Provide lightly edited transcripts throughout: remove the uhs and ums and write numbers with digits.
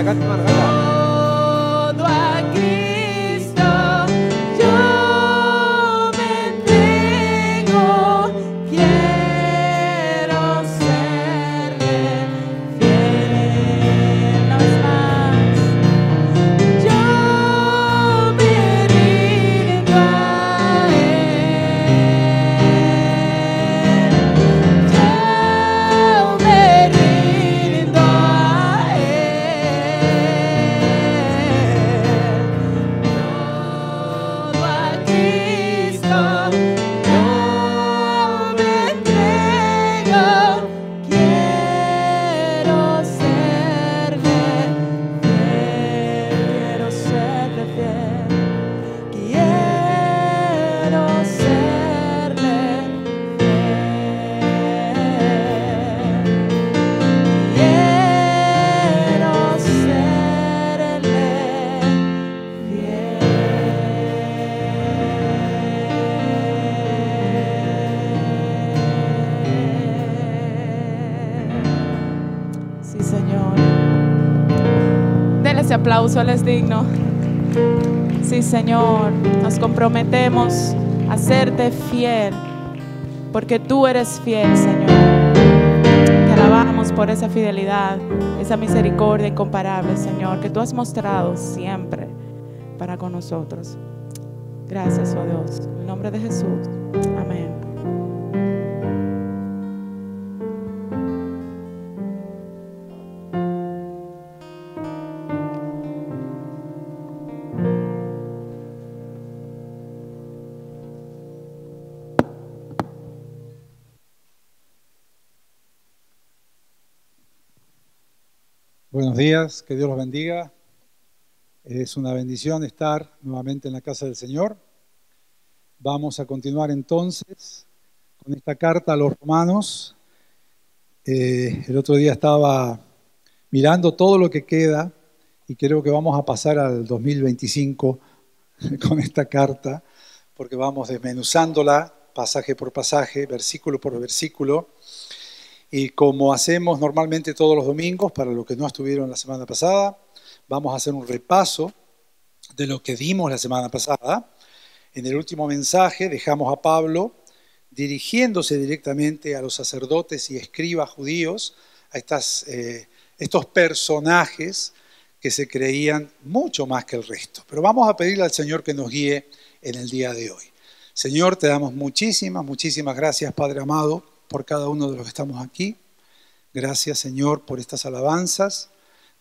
cántala, cántala, cántala. Todo a Cristo yo me entrego, quiero serle fiel. Una vez más, yo me rindo a Él, yo me rindo a todo a Cristo yo me entrego, quiero serle fiel, quiero serle Sí, Señor. Denle ese aplauso, Él es digno. Sí, Señor. Nos comprometemos a serte fiel, porque tú eres fiel, Señor. Te alabamos por esa fidelidad, esa misericordia incomparable, Señor, que tú has mostrado siempre para con nosotros. Gracias, oh Dios. En el nombre de Jesús. Amén. Buenos días, que Dios los bendiga. Es una bendición estar nuevamente en la casa del Señor. Vamos a continuar entonces con esta carta a los romanos. El otro día estaba mirando todo lo que queda y creo que vamos a pasar al 2025 con esta carta, porque vamos desmenuzándola pasaje por pasaje, versículo por versículo. Y como hacemos normalmente todos los domingos, para los que no estuvieron la semana pasada, vamos a hacer un repaso de lo que dimos la semana pasada. En el último mensaje dejamos a Pablo dirigiéndose directamente a los sacerdotes y escribas judíos, a estos personajes que se creían mucho más que el resto. Pero vamos a pedirle al Señor que nos guíe en el día de hoy. Señor, te damos muchísimas gracias, Padre amado, por cada uno de los que estamos aquí. Gracias, Señor, por estas alabanzas.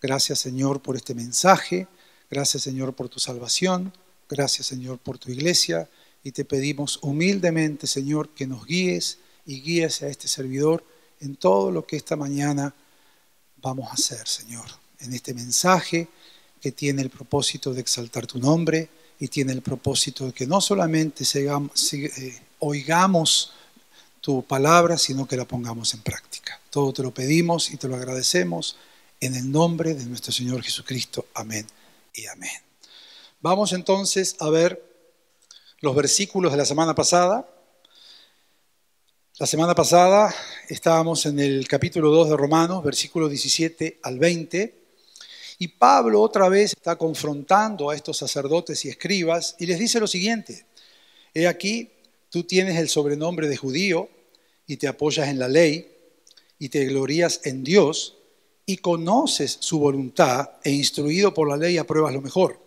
Gracias, Señor, por este mensaje. Gracias, Señor, por tu salvación. Gracias, Señor, por tu iglesia. Y te pedimos humildemente, Señor, que nos guíes y guíes a este servidor en todo lo que esta mañana vamos a hacer, Señor. En este mensaje que tiene el propósito de exaltar tu nombre y tiene el propósito de que no solamente oigamos tu palabra, sino que la pongamos en práctica. Todo te lo pedimos y te lo agradecemos en el nombre de nuestro Señor Jesucristo. Amén y amén. Vamos entonces a ver los versículos de la semana pasada. La semana pasada estábamos en el capítulo 2 de Romanos, versículos 17 al 20, y Pablo otra vez está confrontando a estos sacerdotes y escribas y les dice lo siguiente: he aquí, tú tienes el sobrenombre de judío y te apoyas en la ley y te glorías en Dios y conoces su voluntad e instruido por la ley apruebas lo mejor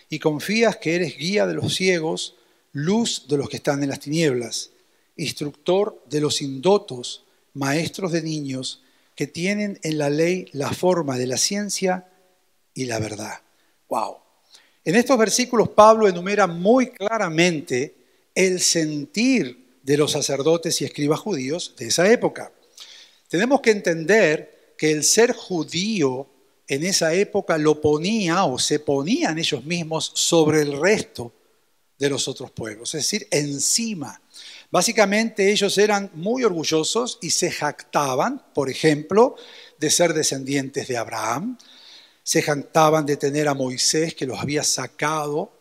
y confías que eres guía de los ciegos, luz de los que están en las tinieblas, instructor de los indotos, maestros de niños que tienen en la ley la forma de la ciencia y la verdad. ¡Wow! En estos versículos Pablo enumera muy claramente el sentir de los sacerdotes y escribas judíos de esa época. Tenemos que entender que el ser judío en esa época lo ponía o se ponían ellos mismos sobre el resto de los otros pueblos, es decir, encima. Básicamente ellos eran muy orgullosos y se jactaban, por ejemplo, de ser descendientes de Abraham, se jactaban de tener a Moisés que los había sacado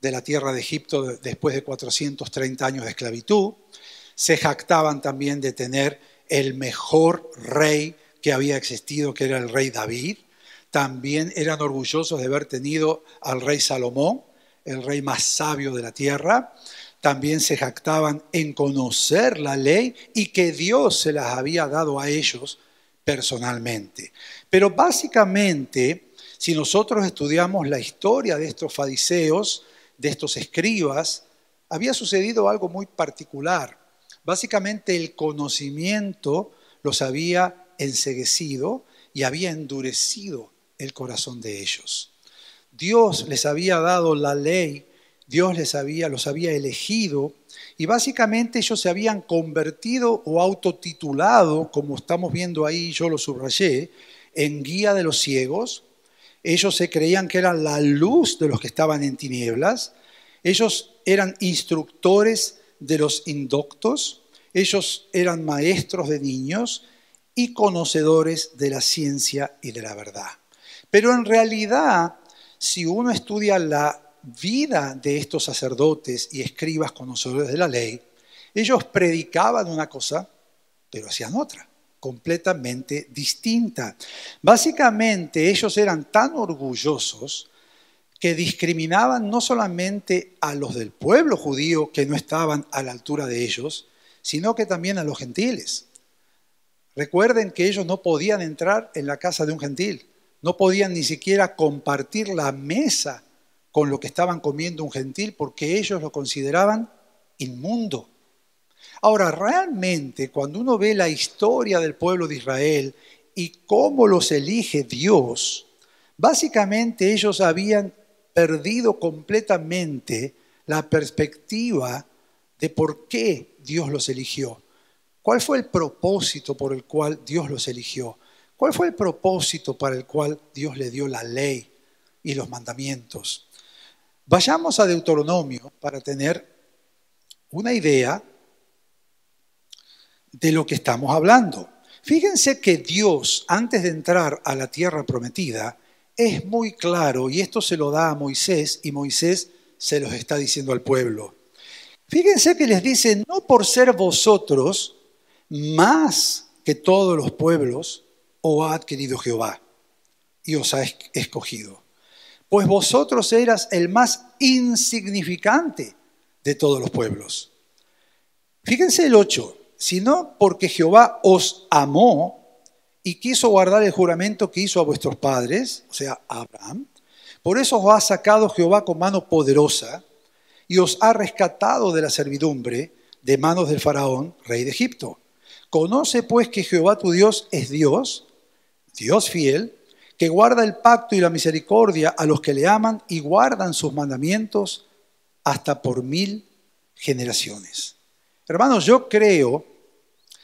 de la tierra de Egipto después de 430 años de esclavitud, se jactaban también de tener el mejor rey que había existido, que era el rey David, También eran orgullosos de haber tenido al rey Salomón, el rey más sabio de la tierra. También se jactaban en conocer la ley y que Dios se las había dado a ellos personalmente. Pero básicamente, si nosotros estudiamos la historia de estos fariseos, de estos escribas, había sucedido algo muy particular. Básicamente el conocimiento los había enceguecido y había endurecido el corazón de ellos. Dios les había dado la ley, Dios los había elegido y básicamente ellos se habían convertido o autotitulado, como estamos viendo ahí, yo lo subrayé, en guía de los ciegos. Ellos se creían que eran la luz de los que estaban en tinieblas. Ellos eran instructores de los indoctos. Ellos eran maestros de niños y conocedores de la ciencia y de la verdad. Pero en realidad, si uno estudia la vida de estos sacerdotes y escribas conocedores de la ley, ellos predicaban una cosa, pero hacían otra, completamente distinta. Básicamente, ellos eran tan orgullosos que discriminaban no solamente a los del pueblo judío que no estaban a la altura de ellos, sino que también a los gentiles. Recuerden que ellos no podían entrar en la casa de un gentil, no podían ni siquiera compartir la mesa con lo que estaban comiendo un gentil porque ellos lo consideraban inmundo. Ahora, realmente, cuando uno ve la historia del pueblo de Israel y cómo los elige Dios, básicamente ellos habían perdido completamente la perspectiva de por qué Dios los eligió. ¿Cuál fue el propósito por el cual Dios los eligió? ¿Cuál fue el propósito para el cual Dios le dio la ley y los mandamientos? Vayamos a Deuteronomio para tener una idea de lo que estamos hablando. Fíjense que Dios, antes de entrar a la tierra prometida, es muy claro, y esto se lo da a Moisés, y Moisés se los está diciendo al pueblo. Fíjense que les dice, no por ser vosotros más que todos los pueblos, os ha adquirido Jehová y os ha escogido. Pues vosotros eras el más insignificante de todos los pueblos. Fíjense el 8, sino porque Jehová os amó y quiso guardar el juramento que hizo a vuestros padres, o sea, a Abraham. Por eso os ha sacado Jehová con mano poderosa y os ha rescatado de la servidumbre de manos del faraón, rey de Egipto. Conoce pues que Jehová tu Dios es Dios, Dios fiel, que guarda el pacto y la misericordia a los que le aman y guardan sus mandamientos hasta por 1000 generaciones. Hermanos, yo creo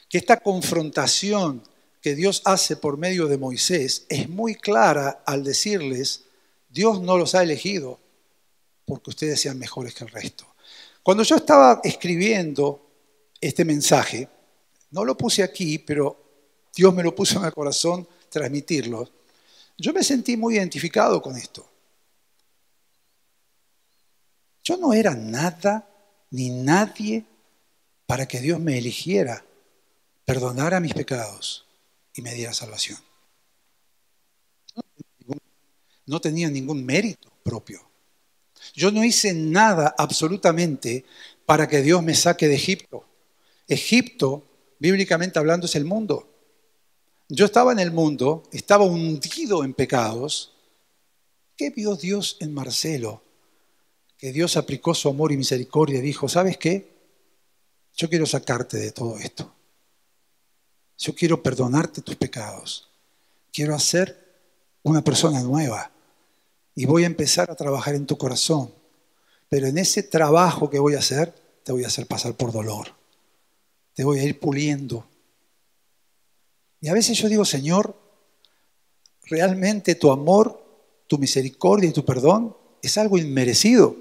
que esta confrontación que Dios hace por medio de Moisés es muy clara al decirles, Dios no los ha elegido porque ustedes sean mejores que el resto. Cuando yo estaba escribiendo este mensaje, no lo puse aquí, pero Dios me lo puso en el corazón transmitirlo. Yo me sentí muy identificado con esto. Yo no era nada ni nadie para que Dios me eligiera, perdonara mis pecados y me diera salvación. No tenía ningún mérito propio. Yo no hice nada absolutamente para que Dios me saque de Egipto. Egipto, bíblicamente hablando, es el mundo. Yo estaba en el mundo, estaba hundido en pecados. ¿Qué vio Dios en Marcelo? Que Dios aplicó su amor y misericordia y dijo, ¿sabes qué? Yo quiero sacarte de todo esto. Yo quiero perdonarte tus pecados. Quiero hacer una persona nueva. Y voy a empezar a trabajar en tu corazón. Pero en ese trabajo que voy a hacer, te voy a hacer pasar por dolor. Te voy a ir puliendo. Y a veces yo digo, Señor, realmente tu amor, tu misericordia y tu perdón es algo inmerecido,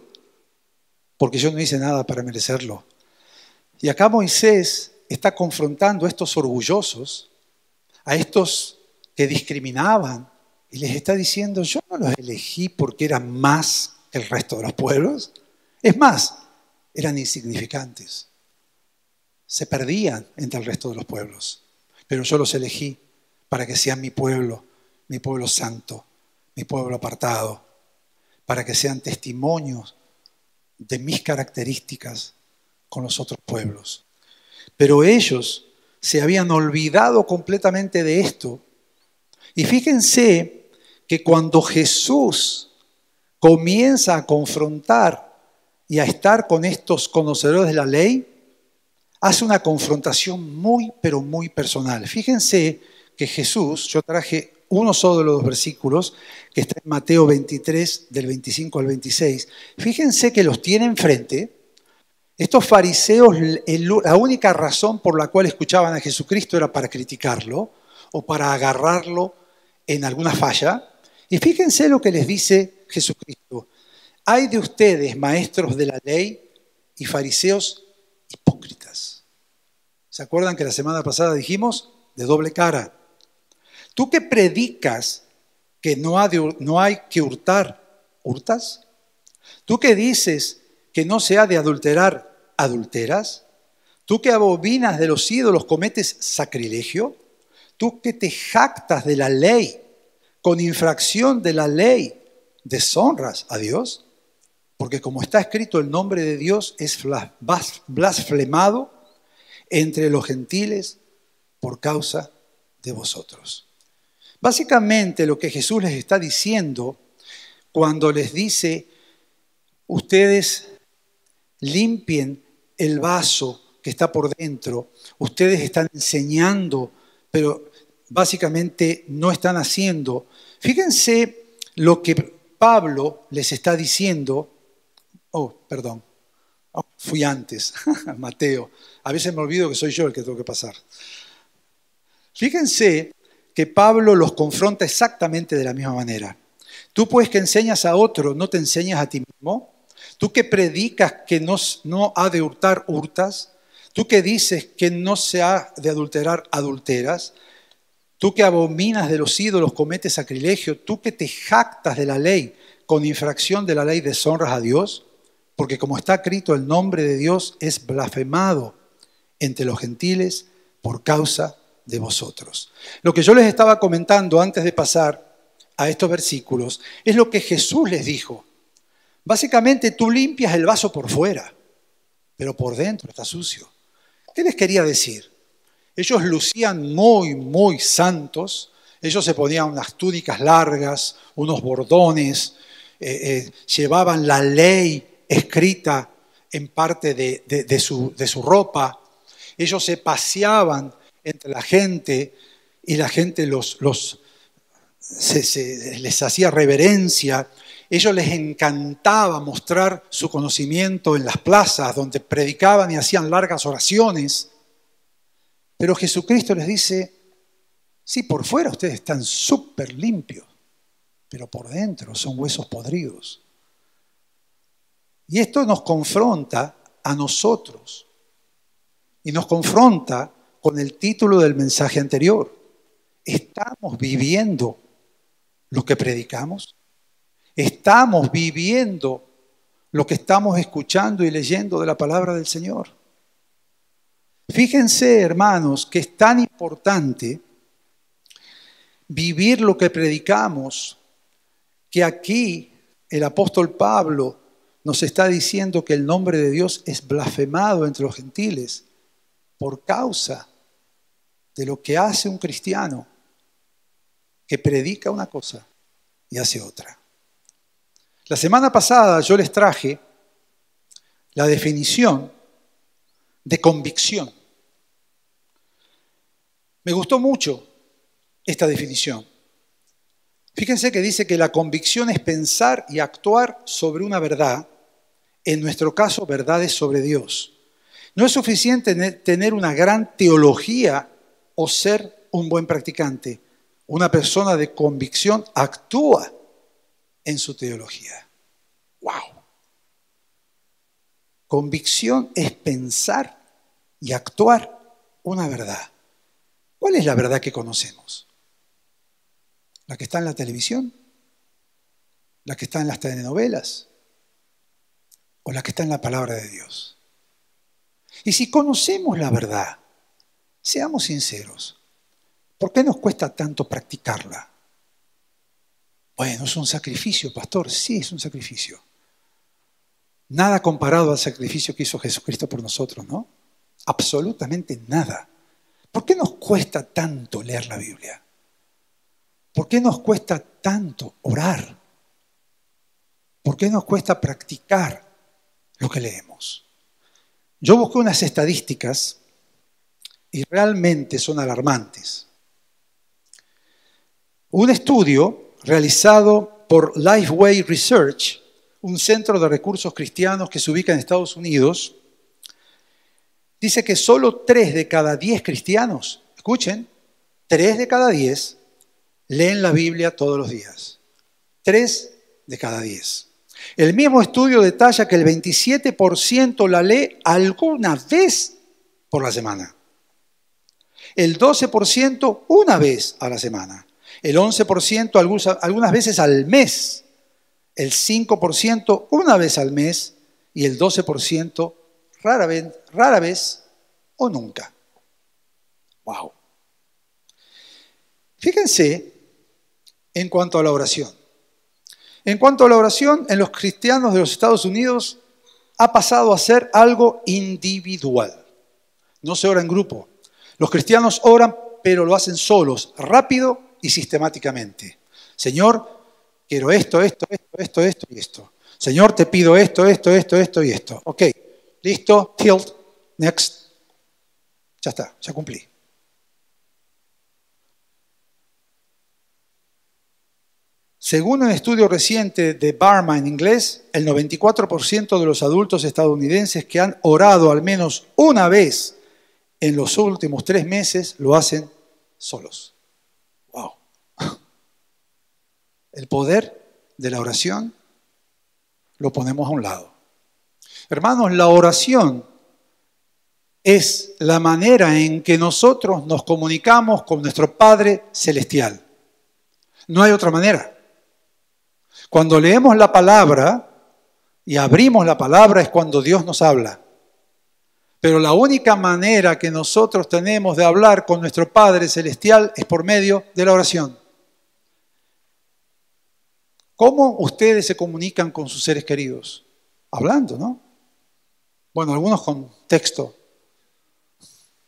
porque yo no hice nada para merecerlo. Y acá Moisés está confrontando a estos orgullosos, a estos que discriminaban, y les está diciendo, yo no los elegí porque eran más que el resto de los pueblos. Es más, eran insignificantes. Se perdían entre el resto de los pueblos. Pero yo los elegí para que sean mi pueblo santo, mi pueblo apartado, para que sean testimonios de mis características con los otros pueblos. Pero ellos se habían olvidado completamente de esto. Y fíjense que cuando Jesús comienza a confrontar y a estar con estos conocedores de la ley, hace una confrontación muy, pero muy personal. Fíjense que Jesús, yo traje uno solo de los dos versículos, que está en Mateo 23, del 25 al 26. Fíjense que los tiene enfrente. Estos fariseos, la única razón por la cual escuchaban a Jesucristo era para criticarlo o para agarrarlo en alguna falla. Y fíjense lo que les dice Jesucristo. Hay de ustedes, maestros de la ley y fariseos hipócritas. ¿Se acuerdan que la semana pasada dijimos? De doble cara. Tú que predicas que no hay que hurtar, ¿hurtas? Tú que dices que no se ha de adulterar, ¿adulteras? Tú que abominas de los ídolos, ¿cometes sacrilegio? Tú que te jactas de la ley, con infracción de la ley, ¿deshonras a Dios? Porque como está escrito, el nombre de Dios es blasfemado entre los gentiles por causa de vosotros. Básicamente lo que Jesús les está diciendo cuando les dice, ustedes limpien el vaso que está por dentro, ustedes están enseñando, pero básicamente no están haciendo. Fíjense lo que Pablo les está diciendo. Fui antes, Mateo. A veces me olvido que soy yo el que tengo que pasar. Fíjense que Pablo los confronta exactamente de la misma manera. Tú pues que enseñas a otro, ¿no te enseñas a ti mismo? Tú que predicas que no ha de hurtar, hurtas. Tú que dices que no se ha de adulterar, adulteras. Tú que abominas de los ídolos, cometes sacrilegio. Tú que te jactas de la ley, con infracción de la ley deshonras a Dios. Porque como está escrito, el nombre de Dios es blasfemado entre los gentiles por causa de vosotros. Lo que yo les estaba comentando antes de pasar a estos versículos es lo que Jesús les dijo. Básicamente tú limpias el vaso por fuera, pero por dentro está sucio. ¿Qué les quería decir? Ellos lucían muy, muy santos. Ellos se ponían unas túnicas largas, unos bordones, llevaban la ley escrita en parte de su ropa. Ellos se paseaban entre la gente y la gente les hacía reverencia. Ellos les encantaba mostrar su conocimiento en las plazas donde predicaban y hacían largas oraciones. Pero Jesucristo les dice, sí, por fuera ustedes están súper limpios, pero por dentro son huesos podridos. Y esto nos confronta a nosotros y nos confronta con el título del mensaje anterior. ¿Estamos viviendo lo que predicamos? ¿Estamos viviendo lo que estamos escuchando y leyendo de la palabra del Señor? Fíjense, hermanos, que es tan importante vivir lo que predicamos, que aquí el apóstol Pablo nos está diciendo que el nombre de Dios es blasfemado entre los gentiles por causa de lo que hace un cristiano que predica una cosa y hace otra. La semana pasada yo les traje la definición de convicción. Me gustó mucho esta definición. Fíjense que dice que la convicción es pensar y actuar sobre una verdad, en nuestro caso, verdades sobre Dios. No es suficiente tener una gran teología o ser un buen practicante. Una persona de convicción actúa en su teología. ¡Wow! Convicción es pensar y actuar una verdad. ¿Cuál es la verdad que conocemos? ¿La que está en la televisión? ¿La que está en las telenovelas? ¿O la que está en la palabra de Dios? Y si conocemos la verdad, seamos sinceros, ¿por qué nos cuesta tanto practicarla? Bueno, es un sacrificio, pastor. Sí, es un sacrificio. Nada comparado al sacrificio que hizo Jesucristo por nosotros, ¿no? Absolutamente nada. ¿Por qué nos cuesta tanto leer la Biblia? ¿Por qué nos cuesta tanto orar? ¿Por qué nos cuesta practicar lo que leemos? Yo busqué unas estadísticas y realmente son alarmantes. Un estudio realizado por Lifeway Research, un centro de recursos cristianos que se ubica en Estados Unidos, dice que solo 3 de cada 10 cristianos, escuchen, 3 de cada 10 leen la Biblia todos los días. 3 de cada 10. El mismo estudio detalla que el 27% la lee alguna vez por la semana. El 12% una vez a la semana. El 11% algunas veces al mes. El 5% una vez al mes. Y el 12% rara vez o nunca. ¡Wow! Fíjense en cuanto a la oración. En cuanto a la oración, en los cristianos de los Estados Unidos ha pasado a ser algo individual. No se ora en grupo. Los cristianos oran, pero lo hacen solos, rápido y sistemáticamente. Señor, quiero esto y esto. Señor, te pido esto y esto. Ok, listo, tilt, next. Ya está, ya cumplí. Según un estudio reciente de Barna en inglés, el 94% de los adultos estadounidenses que han orado al menos una vez en los últimos 3 meses lo hacen solos. ¡Wow! El poder de la oración lo ponemos a un lado. Hermanos, la oración es la manera en que nosotros nos comunicamos con nuestro Padre Celestial. No hay otra manera. Cuando leemos la palabra y abrimos la palabra es cuando Dios nos habla. Pero la única manera que nosotros tenemos de hablar con nuestro Padre Celestial es por medio de la oración. ¿Cómo ustedes se comunican con sus seres queridos? Hablando, ¿no? Bueno, algunos con texto.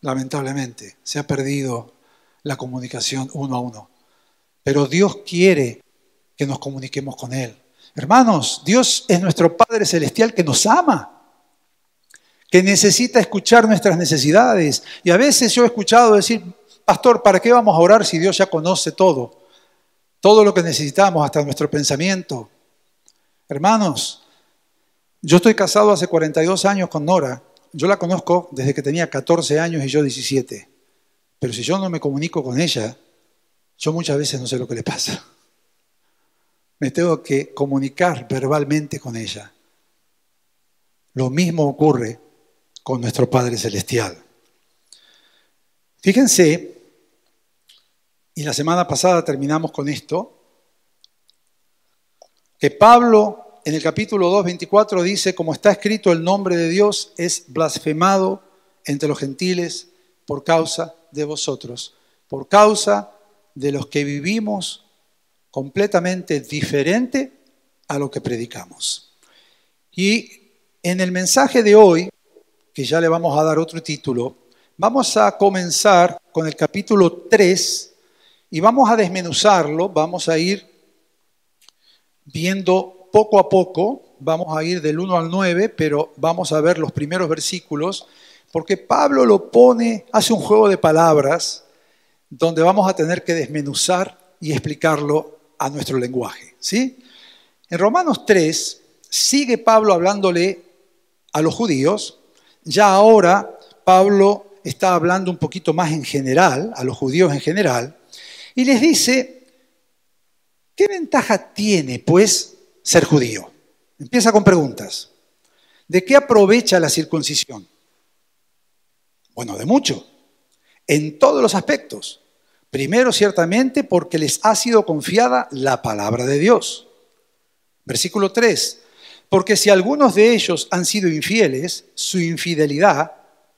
Lamentablemente, se ha perdido la comunicación uno a uno. Pero Dios quiere que nos comuniquemos con Él. Hermanos, Dios es nuestro Padre Celestial que nos ama, que necesita escuchar nuestras necesidades. Y a veces yo he escuchado decir, pastor, ¿para qué vamos a orar si Dios ya conoce todo? Todo lo que necesitamos, hasta nuestro pensamiento. Hermanos, yo estoy casado hace 42 años con Nora. Yo la conozco desde que tenía 14 años y yo 17. Pero si yo no me comunico con ella, yo muchas veces no sé lo que le pasa. Me tengo que comunicar verbalmente con ella. Lo mismo ocurre con nuestro Padre Celestial. Fíjense, y la semana pasada terminamos con esto, que Pablo en el capítulo 2, 24 dice, como está escrito, el nombre de Dios es blasfemado entre los gentiles por causa de vosotros, por causa de los que vivimos completamente diferente a lo que predicamos. Y en el mensaje de hoy, que ya le vamos a dar otro título, vamos a comenzar con el capítulo 3 y vamos a desmenuzarlo, vamos a ir viendo poco a poco, vamos a ir del 1 al 9, pero vamos a ver los primeros versículos, porque Pablo lo pone, hace un juego de palabras, donde vamos a tener que desmenuzar y explicarlo a nuestro lenguaje, ¿sí? En Romanos 3 sigue Pablo hablándole a los judíos. Ya ahora Pablo está hablando un poquito más en general, a los judíos en general, y les dice, ¿qué ventaja tiene, pues, ser judío? Empieza con preguntas. ¿De qué aprovecha la circuncisión? Bueno, de mucho, en todos los aspectos. Primero, ciertamente, porque les ha sido confiada la palabra de Dios. Versículo 3. Porque si algunos de ellos han sido infieles, su infidelidad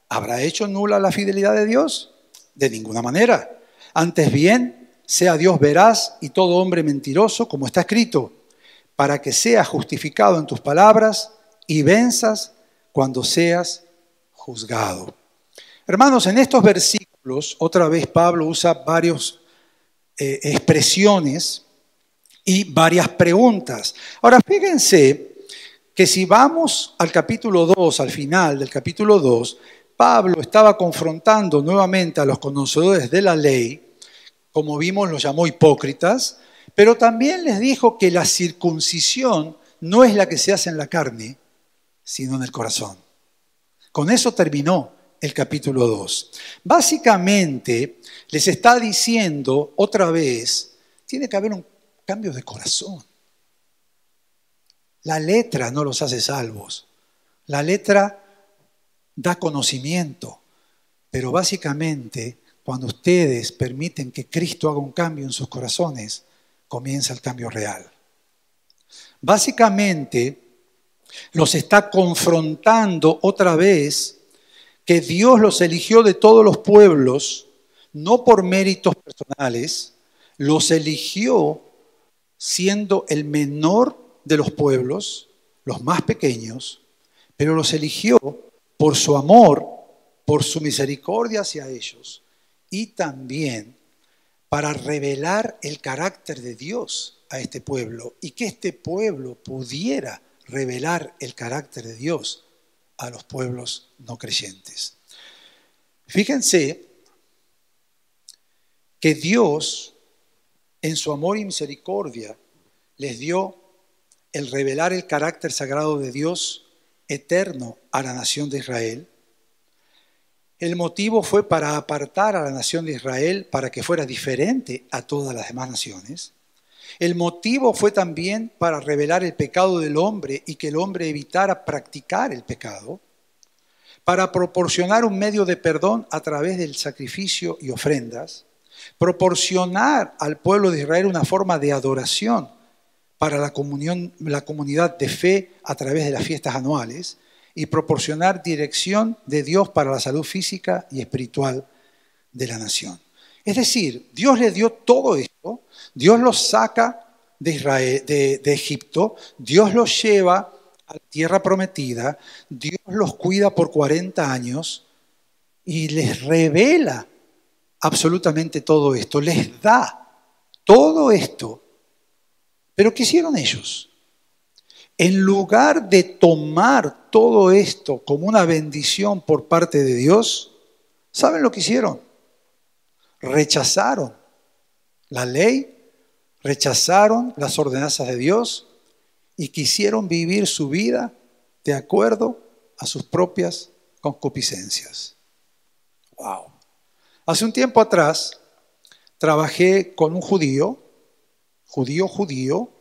¿habrá hecho nula la fidelidad de Dios? De ninguna manera. Antes bien, sea Dios veraz y todo hombre mentiroso, como está escrito, para que seas justificado en tus palabras y venzas cuando seas juzgado. Hermanos, en estos versículos, otra vez Pablo usa varias expresiones y varias preguntas. Ahora, fíjense que si vamos al capítulo 2, al final del capítulo 2, Pablo estaba confrontando nuevamente a los conocedores de la ley, como vimos los llamó hipócritas, pero también les dijo que la circuncisión no es la que se hace en la carne, sino en el corazón. Con eso terminó el capítulo 2. Básicamente les está diciendo otra vez, tiene que haber un cambio de corazón. La letra no los hace salvos. La letra da conocimiento, pero básicamente cuando ustedes permiten que Cristo haga un cambio en sus corazones, comienza el cambio real. Básicamente los está confrontando otra vez que Dios los eligió de todos los pueblos, no por méritos personales, los eligió siendo el menor de los pueblos, los más pequeños, pero los eligió por su amor, por su misericordia hacia ellos y también para revelar el carácter de Dios a este pueblo y que este pueblo pudiera revelar el carácter de Dios a los pueblos no creyentes. Fíjense que Dios, en su amor y misericordia, les dio el revelar el carácter sagrado de Dios eterno a la nación de Israel. El motivo fue para apartar a la nación de Israel para que fuera diferente a todas las demás naciones. El motivo fue también para revelar el pecado del hombre y que el hombre evitara practicar el pecado, para proporcionar un medio de perdón a través del sacrificio y ofrendas, proporcionar al pueblo de Israel una forma de adoración para la comunidad de fe a través de las fiestas anuales y proporcionar dirección de Dios para la salud física y espiritual de la nación. Es decir, Dios les dio todo esto, Dios los saca de Israel, de Egipto, Dios los lleva a la tierra prometida, Dios los cuida por 40 años y les revela absolutamente todo esto, les da todo esto. Pero ¿qué hicieron ellos? En lugar de tomar todo esto como una bendición por parte de Dios, ¿saben lo que hicieron? Rechazaron la ley, rechazaron las ordenanzas de Dios y quisieron vivir su vida de acuerdo a sus propias concupiscencias. Wow. Hace un tiempo atrás trabajé con un judío,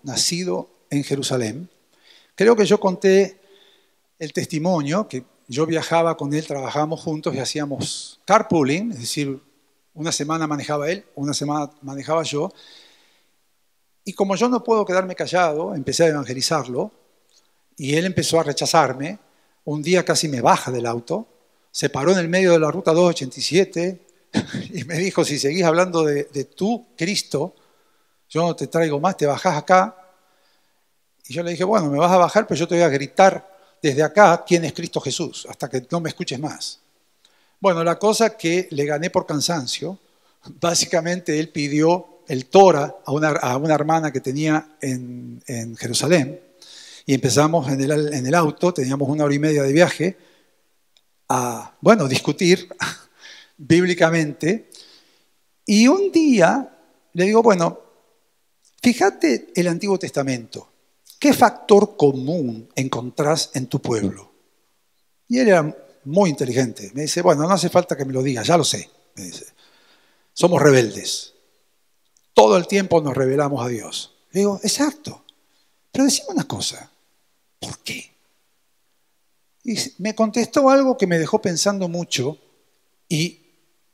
nacido en Jerusalén. Creo que yo conté el testimonio, que yo viajaba con él, trabajábamos juntos y hacíamos carpooling, es decir, una semana manejaba él, una semana manejaba yo. Y como yo no puedo quedarme callado, empecé a evangelizarlo y él empezó a rechazarme. Un día casi me baja del auto, se paró en el medio de la ruta 287 y me dijo, si seguís hablando de tú, Cristo, yo no te traigo más, te bajás acá. Y yo le dije, bueno, me vas a bajar, pero yo te voy a gritar desde acá quién es Cristo Jesús, hasta que no me escuches más. Bueno, la cosa que le gané por cansancio, básicamente él pidió el Torah a una hermana que tenía en Jerusalén y empezamos en el auto, teníamos 1 hora y media de viaje, a, discutir bíblicamente. Y un día le digo, bueno, fíjate el Antiguo Testamento, ¿qué factor común encontrás en tu pueblo? Y él era muy inteligente. Me dice, bueno, no hace falta que me lo digas, ya lo sé. Me dice, somos rebeldes. Todo el tiempo nos rebelamos a Dios. Le digo, exacto. Pero decime una cosa, ¿por qué? Y me contestó algo que me dejó pensando mucho y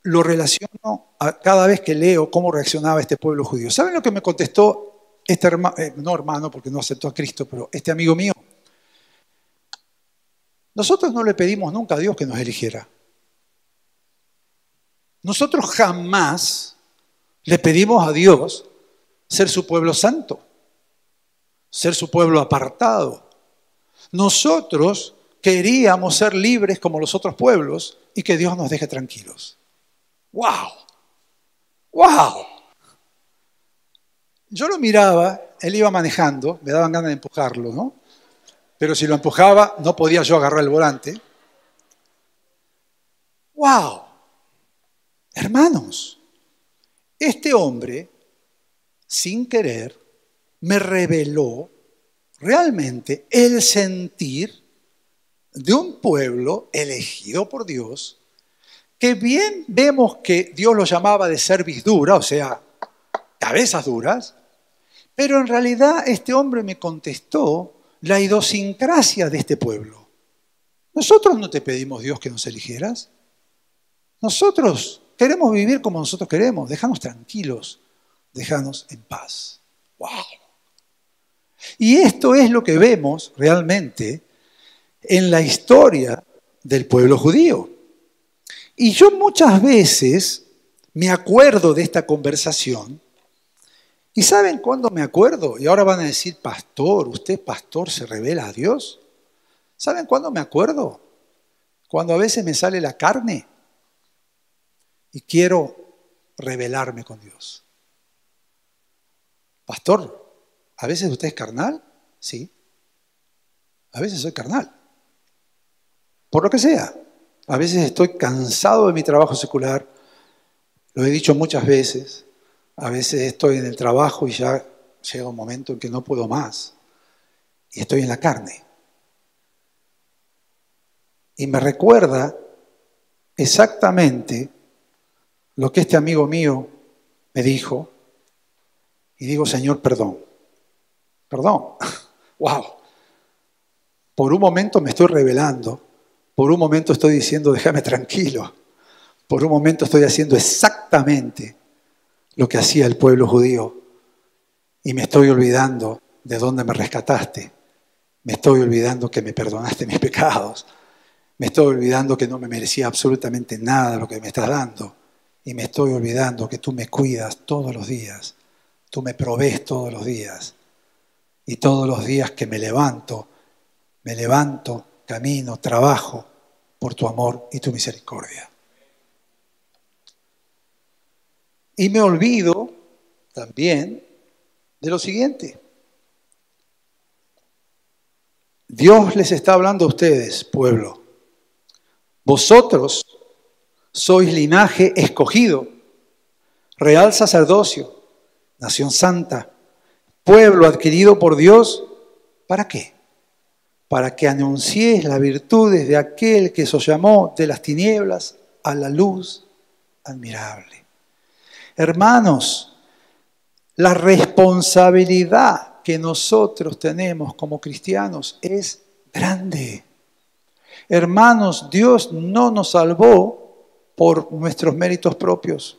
lo relaciono a cada vez que leo cómo reaccionaba este pueblo judío. ¿Saben lo que me contestó este hermano? No hermano, porque no aceptó a Cristo, pero este amigo mío. Nosotros no le pedimos nunca a Dios que nos eligiera. Nosotros jamás Le pedimos a Dios ser su pueblo santo, ser su pueblo apartado. Nosotros queríamos ser libres como los otros pueblos y que Dios nos deje tranquilos. ¡Wow! ¡Wow! Yo lo miraba, él iba manejando, me daban ganas de empujarlo, ¿no? Pero si lo empujaba, no podía yo agarrar el volante. ¡Wow! Hermanos, este hombre, sin querer, me reveló realmente el sentir de un pueblo elegido por Dios, que bien vemos que Dios lo llamaba de cerviz dura, o sea, cabezas duras, pero en realidad este hombre me contestó la idiosincrasia de este pueblo. Nosotros no te pedimos, Dios, que nos eligieras. Nosotros queremos vivir como nosotros queremos. Déjanos tranquilos, déjanos en paz. ¡Wow! Y esto es lo que vemos realmente en la historia del pueblo judío. Y yo muchas veces me acuerdo de esta conversación. ¿Y saben cuándo me acuerdo? Y ahora van a decir, pastor, ¿usted, pastor, se revela a Dios? ¿Saben cuándo me acuerdo? Cuando a veces me sale la carne y quiero revelarme con Dios. Pastor, ¿a veces usted es carnal? Sí. A veces soy carnal. Por lo que sea. A veces estoy cansado de mi trabajo secular. Lo he dicho muchas veces. A veces estoy en el trabajo y ya llega un momento en que no puedo más. Y estoy en la carne. Y me recuerda exactamente lo que este amigo mío me dijo. Y digo, Señor, perdón. Perdón. ¡Wow! Por un momento me estoy revelando. Por un momento estoy diciendo, déjame tranquilo. Por un momento estoy haciendo exactamente lo que hacía el pueblo judío. Y me estoy olvidando de dónde me rescataste. Me estoy olvidando que me perdonaste mis pecados. Me estoy olvidando que no me merecía absolutamente nada lo que me estás dando. Y me estoy olvidando que tú me cuidas todos los días. Tú me provees todos los días. Y todos los días que me levanto, camino, trabajo por tu amor y tu misericordia. Y me olvido también de lo siguiente. Dios les está hablando a ustedes, pueblo. Vosotros sois linaje escogido, real sacerdocio, nación santa, pueblo adquirido por Dios. ¿Para qué? Para que anunciéis las virtudes de aquel que os llamó de las tinieblas a la luz admirable. Hermanos, la responsabilidad que nosotros tenemos como cristianos es grande. Hermanos, Dios no nos salvó por nuestros méritos propios.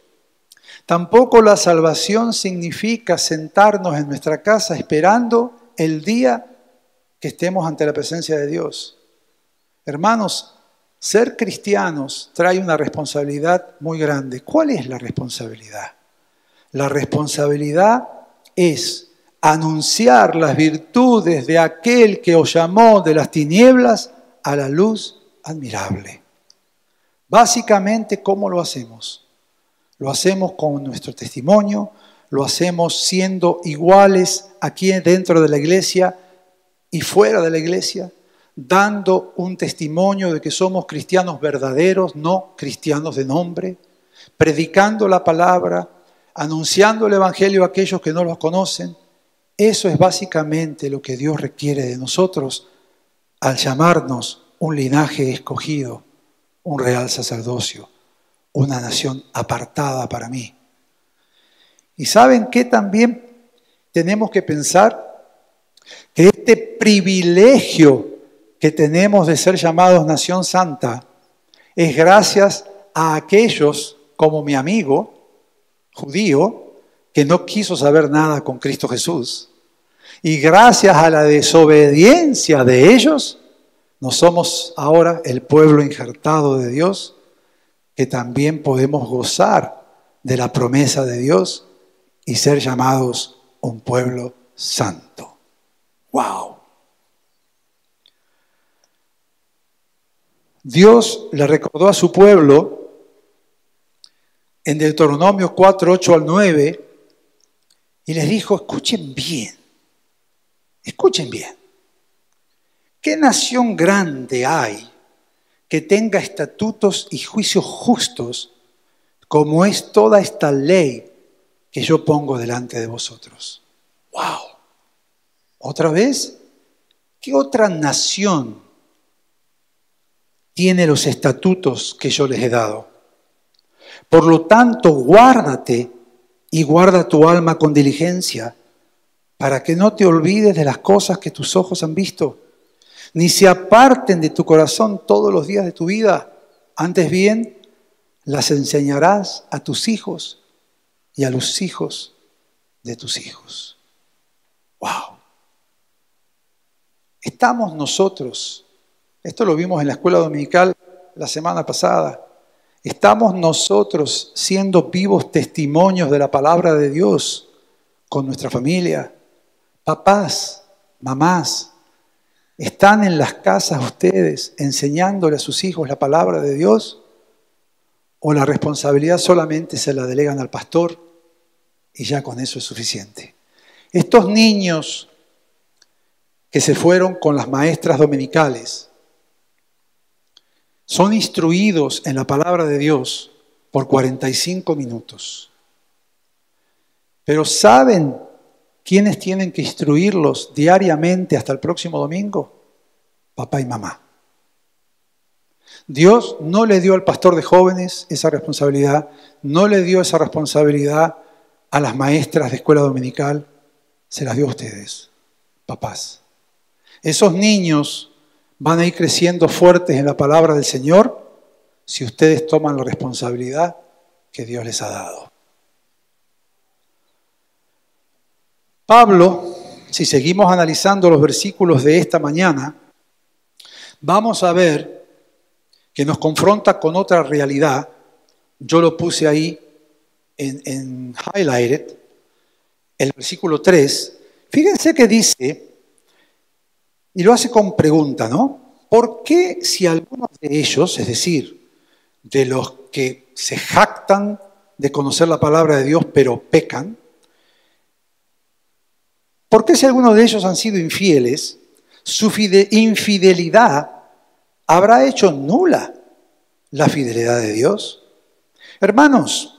Tampoco la salvación significa sentarnos en nuestra casa esperando el día que estemos ante la presencia de Dios. Hermanos, ser cristianos trae una responsabilidad muy grande. ¿Cuál es la responsabilidad? La responsabilidad es anunciar las virtudes de aquel que os llamó de las tinieblas a la luz admirable. Básicamente, ¿cómo lo hacemos? Lo hacemos con nuestro testimonio, lo hacemos siendo iguales aquí dentro de la iglesia y fuera de la iglesia, dando un testimonio de que somos cristianos verdaderos, no cristianos de nombre, predicando la palabra, anunciando el evangelio a aquellos que no los conocen. Eso es básicamente lo que Dios requiere de nosotros al llamarnos un linaje escogido, un real sacerdocio, una nación apartada para mí. Y ¿saben qué también tenemos que pensar? Que este privilegio que tenemos de ser llamados nación santa es gracias a aquellos como mi amigo judío que no quiso saber nada con Cristo Jesús. Y gracias a la desobediencia de ellos, no somos ahora el pueblo injertado de Dios, que también podemos gozar de la promesa de Dios y ser llamados un pueblo santo. ¡Wow! Dios le recordó a su pueblo en Deuteronomio 4, 8 al 9 y les dijo, escuchen bien, ¿qué nación grande hay que tenga estatutos y juicios justos como es toda esta ley que yo pongo delante de vosotros? ¡Wow! ¿Otra vez? ¿Qué otra nación tiene los estatutos que yo les he dado? Por lo tanto, guárdate y guarda tu alma con diligencia, para que no te olvides de las cosas que tus ojos han visto, ni se aparten de tu corazón todos los días de tu vida. Antes bien, las enseñarás a tus hijos y a los hijos de tus hijos. ¡Wow! Estamos nosotros, esto lo vimos en la escuela dominical la semana pasada, estamos nosotros siendo vivos testimonios de la palabra de Dios con nuestra familia. Papás, mamás, ¿están en las casas ustedes enseñándole a sus hijos la palabra de Dios? ¿O la responsabilidad solamente se la delegan al pastor y ya con eso es suficiente? Estos niños que se fueron con las maestras dominicales son instruidos en la palabra de Dios por 45 minutos. Pero ¿saben quiénes tienen que instruirlos diariamente hasta el próximo domingo? Papá y mamá. Dios no le dio al pastor de jóvenes esa responsabilidad, no le dio esa responsabilidad a las maestras de escuela dominical, se las dio a ustedes, papás. Esos niños van a ir creciendo fuertes en la palabra del Señor si ustedes toman la responsabilidad que Dios les ha dado. Pablo, si seguimos analizando los versículos de esta mañana, vamos a ver que nos confronta con otra realidad. Yo lo puse ahí en highlighted, el versículo 3. Fíjense que dice, y lo hace con pregunta, ¿no? ¿Por qué si algunos de ellos, es decir, de los que se jactan de conocer la palabra de Dios pero pecan, por qué si algunos de ellos han sido infieles, su infidelidad habrá hecho nula la fidelidad de Dios? Hermanos,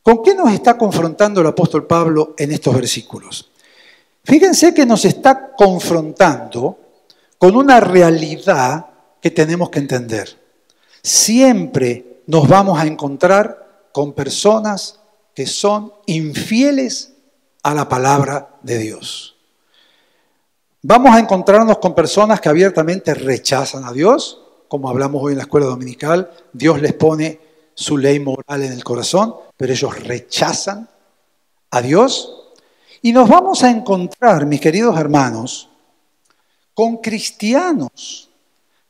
¿con qué nos está confrontando el apóstol Pablo en estos versículos? Fíjense que nos está confrontando con una realidad que tenemos que entender. Siempre nos vamos a encontrar con personas que son infieles a la palabra de Dios. Vamos a encontrarnos con personas que abiertamente rechazan a Dios, como hablamos hoy en la escuela dominical. Dios les pone su ley moral en el corazón, pero ellos rechazan a Dios. Y nos vamos a encontrar, mis queridos hermanos, con cristianos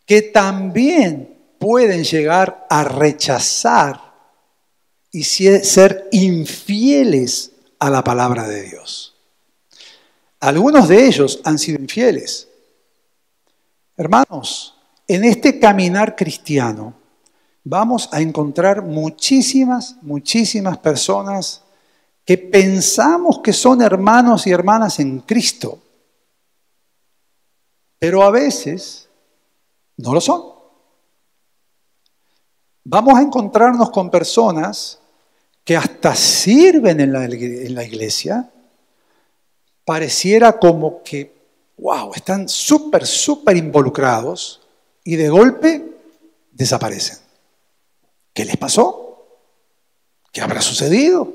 que también pueden llegar a rechazar y ser infieles a la palabra de Dios. Algunos de ellos han sido infieles. Hermanos, en este caminar cristiano vamos a encontrar muchísimas personas que pensamos que son hermanos y hermanas en Cristo, pero a veces no lo son. Vamos a encontrarnos con personas que hasta sirven en la iglesia, pareciera como que, wow, están súper involucrados y de golpe desaparecen. ¿Qué les pasó? ¿Qué habrá sucedido?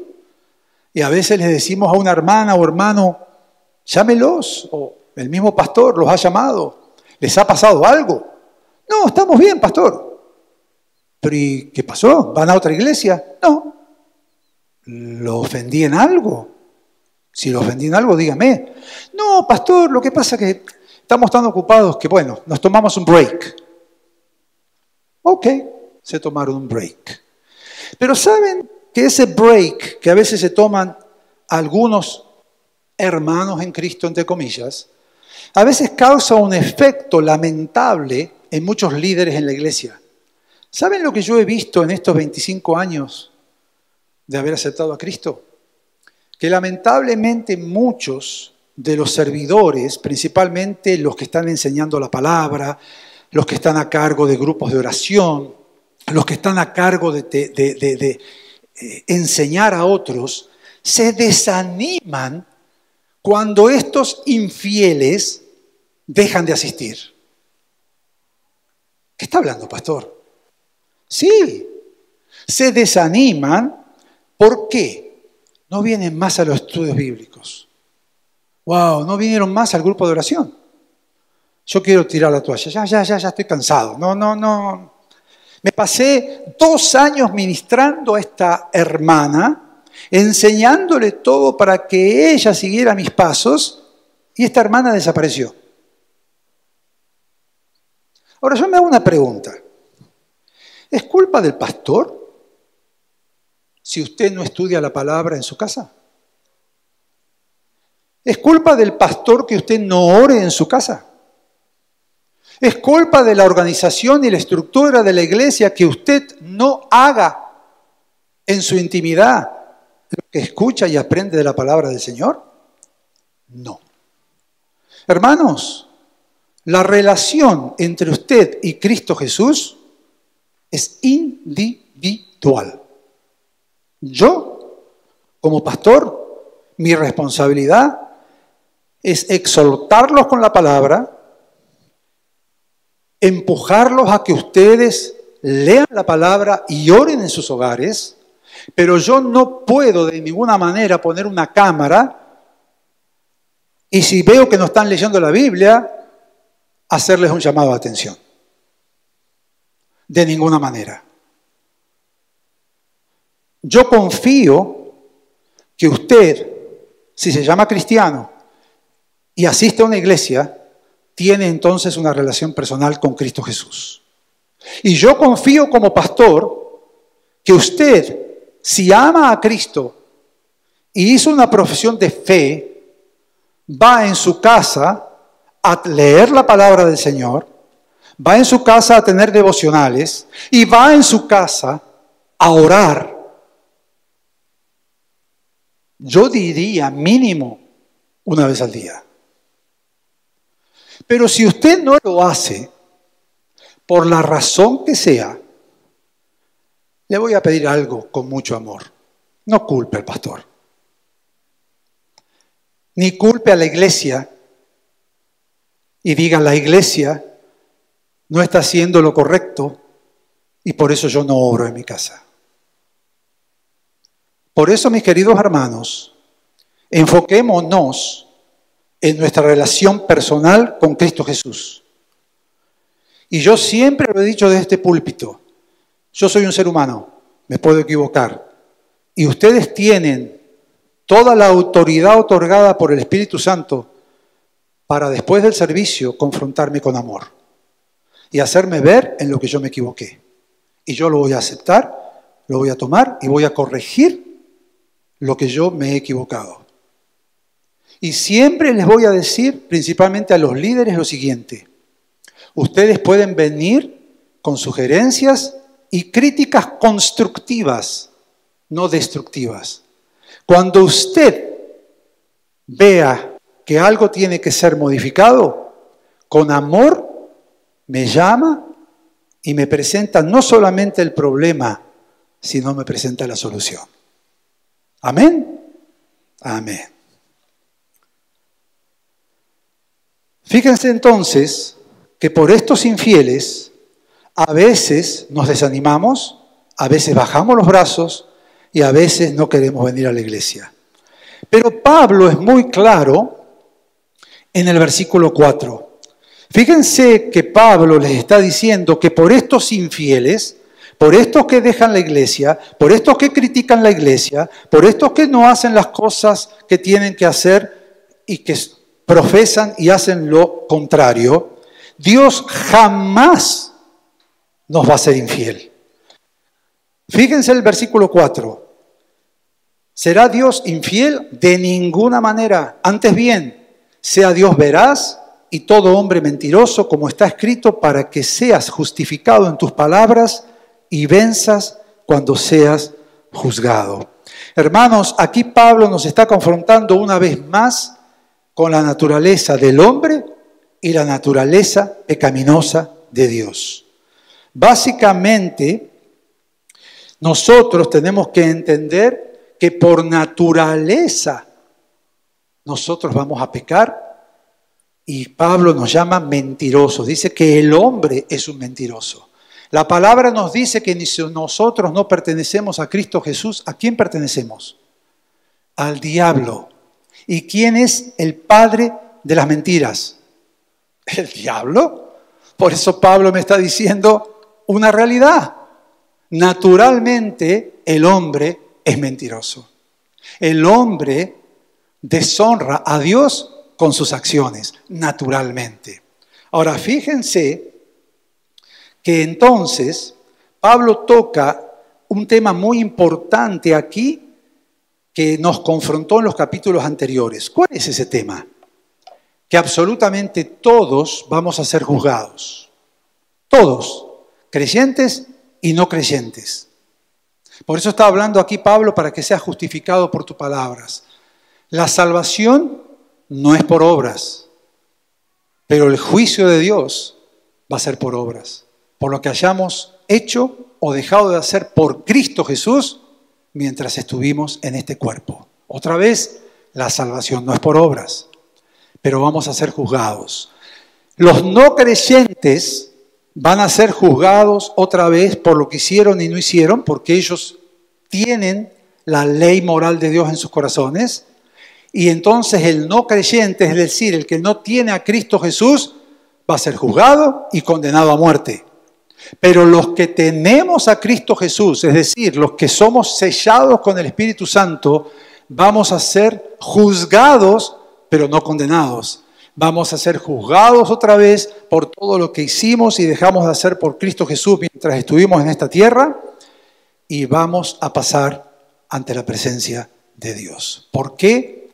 Y a veces les decimos a una hermana o hermano, llámelos, o el mismo pastor los ha llamado. ¿Les ha pasado algo? No, estamos bien, pastor. ¿Pero y qué pasó? ¿Van a otra iglesia? No. ¿Lo ofendí en algo? Si lo ofendí en algo, dígame. No, pastor, lo que pasa es que estamos tan ocupados que, bueno, nos tomamos un break. Ok, se tomaron un break. Pero ¿saben que ese break que a veces se toman algunos hermanos en Cristo, entre comillas, a veces causa un efecto lamentable en muchos líderes en la iglesia. ¿Saben lo que yo he visto en estos 25 años de haber aceptado a Cristo? Que lamentablemente muchos de los servidores, principalmente los que están enseñando la palabra, los que están a cargo de grupos de oración, los que están a cargo de enseñar a otros, se desaniman cuando estos infieles dejan de asistir. ¿Qué está hablando, pastor? Sí, se desaniman. ¿Por qué? No vienen más a los estudios bíblicos. Wow, no vinieron más al grupo de oración. Yo quiero tirar la toalla. Ya estoy cansado. No. Me pasé 2 años ministrando a esta hermana, enseñándole todo para que ella siguiera mis pasos, y esta hermana desapareció. Ahora yo me hago una pregunta. ¿Es culpa del pastor si usted no estudia la palabra en su casa? ¿Es culpa del pastor que usted no ore en su casa? ¿Es culpa de la organización y la estructura de la iglesia que usted no haga en su intimidad lo que escucha y aprende de la palabra del Señor? No. Hermanos, la relación entre usted y Cristo Jesús es individual. Yo, como pastor, mi responsabilidad es exhortarlos con la palabra, empujarlos a que ustedes lean la palabra y oren en sus hogares, pero yo no puedo de ninguna manera poner una cámara y si veo que no están leyendo la Biblia, hacerles un llamado de atención. De ninguna manera. Yo confío que usted, si se llama cristiano y asiste a una iglesia, tiene entonces una relación personal con Cristo Jesús. Y yo confío como pastor que usted, si ama a Cristo y hizo una profesión de fe, va en su casa a leer la palabra del Señor, va en su casa a tener devocionales y va en su casa a orar. Yo diría mínimo una vez al día. Pero si usted no lo hace, por la razón que sea, le voy a pedir algo con mucho amor. No culpe al pastor. Ni culpe a la iglesia y diga la iglesia no está haciendo lo correcto y por eso yo no oro en mi casa. Por eso, mis queridos hermanos, enfoquémonos en nuestra relación personal con Cristo Jesús. Y yo siempre lo he dicho desde este púlpito, yo soy un ser humano, me puedo equivocar, y ustedes tienen toda la autoridad otorgada por el Espíritu Santo para después del servicio confrontarme con amor y hacerme ver en lo que yo me equivoqué. Y yo lo voy a aceptar, lo voy a tomar y voy a corregir lo que yo me he equivocado. Y siempre les voy a decir, principalmente a los líderes, lo siguiente. Ustedes pueden venir con sugerencias y críticas constructivas, no destructivas. Cuando usted vea que algo tiene que ser modificado, con amor me llama y me presenta no solamente el problema, sino me presenta la solución. ¿Amén? Amén. Fíjense entonces que por estos infieles a veces nos desanimamos, a veces bajamos los brazos y a veces no queremos venir a la iglesia. Pero Pablo es muy claro en el versículo 4. Fíjense que Pablo les está diciendo que por estos infieles, por estos que dejan la iglesia, por estos que critican la iglesia, por estos que no hacen las cosas que tienen que hacer y que profesan y hacen lo contrario, Dios jamás nos va a ser infiel. Fíjense el versículo 4. ¿Será Dios infiel? De ninguna manera. Antes bien, sea Dios veraz y todo hombre mentiroso, como está escrito, para que seas justificado en tus palabras y venzas cuando seas juzgado. Hermanos, aquí Pablo nos está confrontando una vez más con la naturaleza del hombre y la naturaleza pecaminosa de Dios. Básicamente, nosotros tenemos que entender que por naturaleza nosotros vamos a pecar y Pablo nos llama mentirosos. Dice que el hombre es un mentiroso. La palabra nos dice que si nosotros no pertenecemos a Cristo Jesús, ¿a quién pertenecemos? Al diablo. ¿Y quién es el padre de las mentiras? ¿El diablo? Por eso Pablo me está diciendo una realidad. Naturalmente, el hombre es mentiroso. El hombre deshonra a Dios con sus acciones, naturalmente. Ahora, fíjense que entonces Pablo toca un tema muy importante aquí que nos confrontó en los capítulos anteriores. ¿Cuál es ese tema? Que absolutamente todos vamos a ser juzgados. Todos, creyentes y no creyentes. Por eso está hablando aquí Pablo para que seas justificado por tus palabras. La salvación no es por obras, pero el juicio de Dios va a ser por obras. Por lo que hayamos hecho o dejado de hacer por Cristo Jesús mientras estuvimos en este cuerpo. Otra vez, la salvación no es por obras, pero vamos a ser juzgados. Los no creyentes van a ser juzgados otra vez por lo que hicieron y no hicieron, porque ellos tienen la ley moral de Dios en sus corazones. Y entonces el no creyente, es decir, el que no tiene a Cristo Jesús, va a ser juzgado y condenado a muerte. Pero los que tenemos a Cristo Jesús, es decir, los que somos sellados con el Espíritu Santo, vamos a ser juzgados, pero no condenados. Vamos a ser juzgados otra vez por todo lo que hicimos y dejamos de hacer por Cristo Jesús mientras estuvimos en esta tierra y vamos a pasar ante la presencia de Dios. ¿Por qué?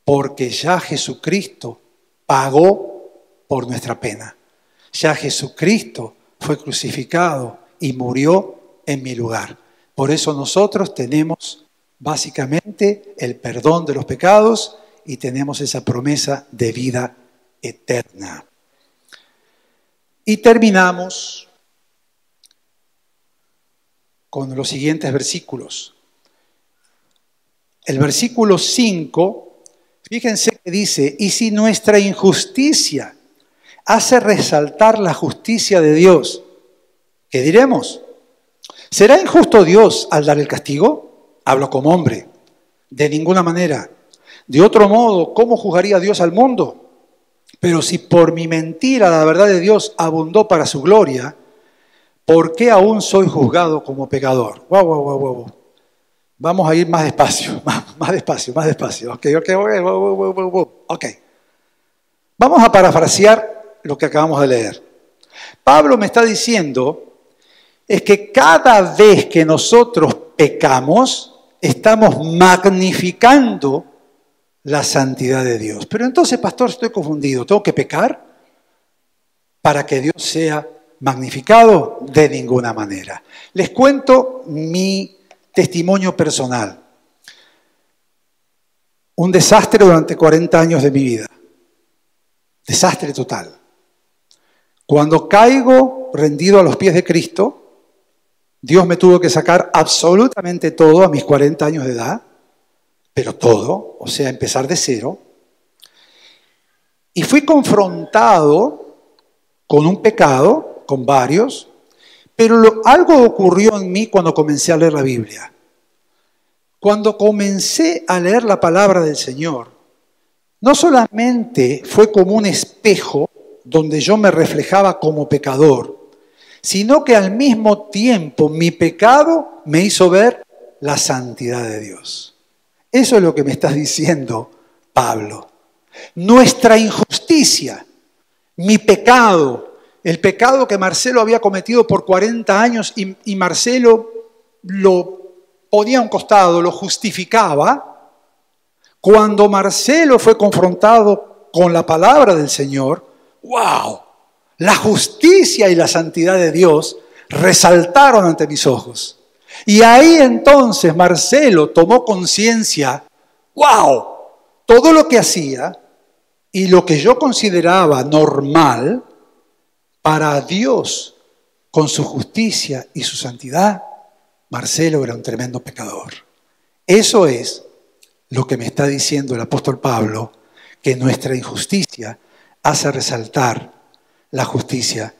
Porque ya Jesucristo pagó por nuestra pena. Ya Jesucristo fue crucificado y murió en mi lugar. Por eso nosotros tenemos básicamente el perdón de los pecados y tenemos esa promesa de vida eterna. Y terminamos con los siguientes versículos. El versículo 5, fíjense que dice, y si nuestra injusticia hace resaltar la justicia de Dios, ¿qué diremos? ¿Será injusto Dios al dar el castigo? Hablo como hombre. De ninguna manera. De otro modo, ¿cómo juzgaría Dios al mundo? Pero si por mi mentira la verdad de Dios abundó para su gloria, ¿por qué aún soy juzgado como pecador? Wow. Vamos a ir más despacio, más despacio. Ok. Vamos a parafrasear lo que acabamos de leer. Pablo me está diciendo es que cada vez que nosotros pecamos, estamos magnificando la santidad de Dios. Pero entonces, pastor, estoy confundido. ¿Tengo que pecar para que Dios sea magnificado? De ninguna manera. Les cuento mi testimonio personal. Un desastre durante 40 años de mi vida. Desastre total. Cuando caigo rendido a los pies de Cristo, Dios me tuvo que sacar absolutamente todo a mis 40 años de edad, pero todo, o sea, empezar de cero. Y fui confrontado con un pecado, con varios, pero algo ocurrió en mí cuando comencé a leer la Biblia. Cuando comencé a leer la palabra del Señor, no solamente fue como un espejo donde yo me reflejaba como pecador, sino que al mismo tiempo mi pecado me hizo ver la santidad de Dios. Eso es lo que me estás diciendo, Pablo. Nuestra injusticia, mi pecado, el pecado que Marcelo había cometido por 40 años y Marcelo lo ponía a un costado, lo justificaba. Cuando Marcelo fue confrontado con la palabra del Señor, ¡wow! La justicia y la santidad de Dios resaltaron ante mis ojos. Y ahí entonces Marcelo tomó conciencia, ¡wow! Todo lo que hacía y lo que yo consideraba normal para Dios con su justicia y su santidad, Marcelo era un tremendo pecador. Eso es lo que me está diciendo el apóstol Pablo, que nuestra injusticia hace resaltar la justicia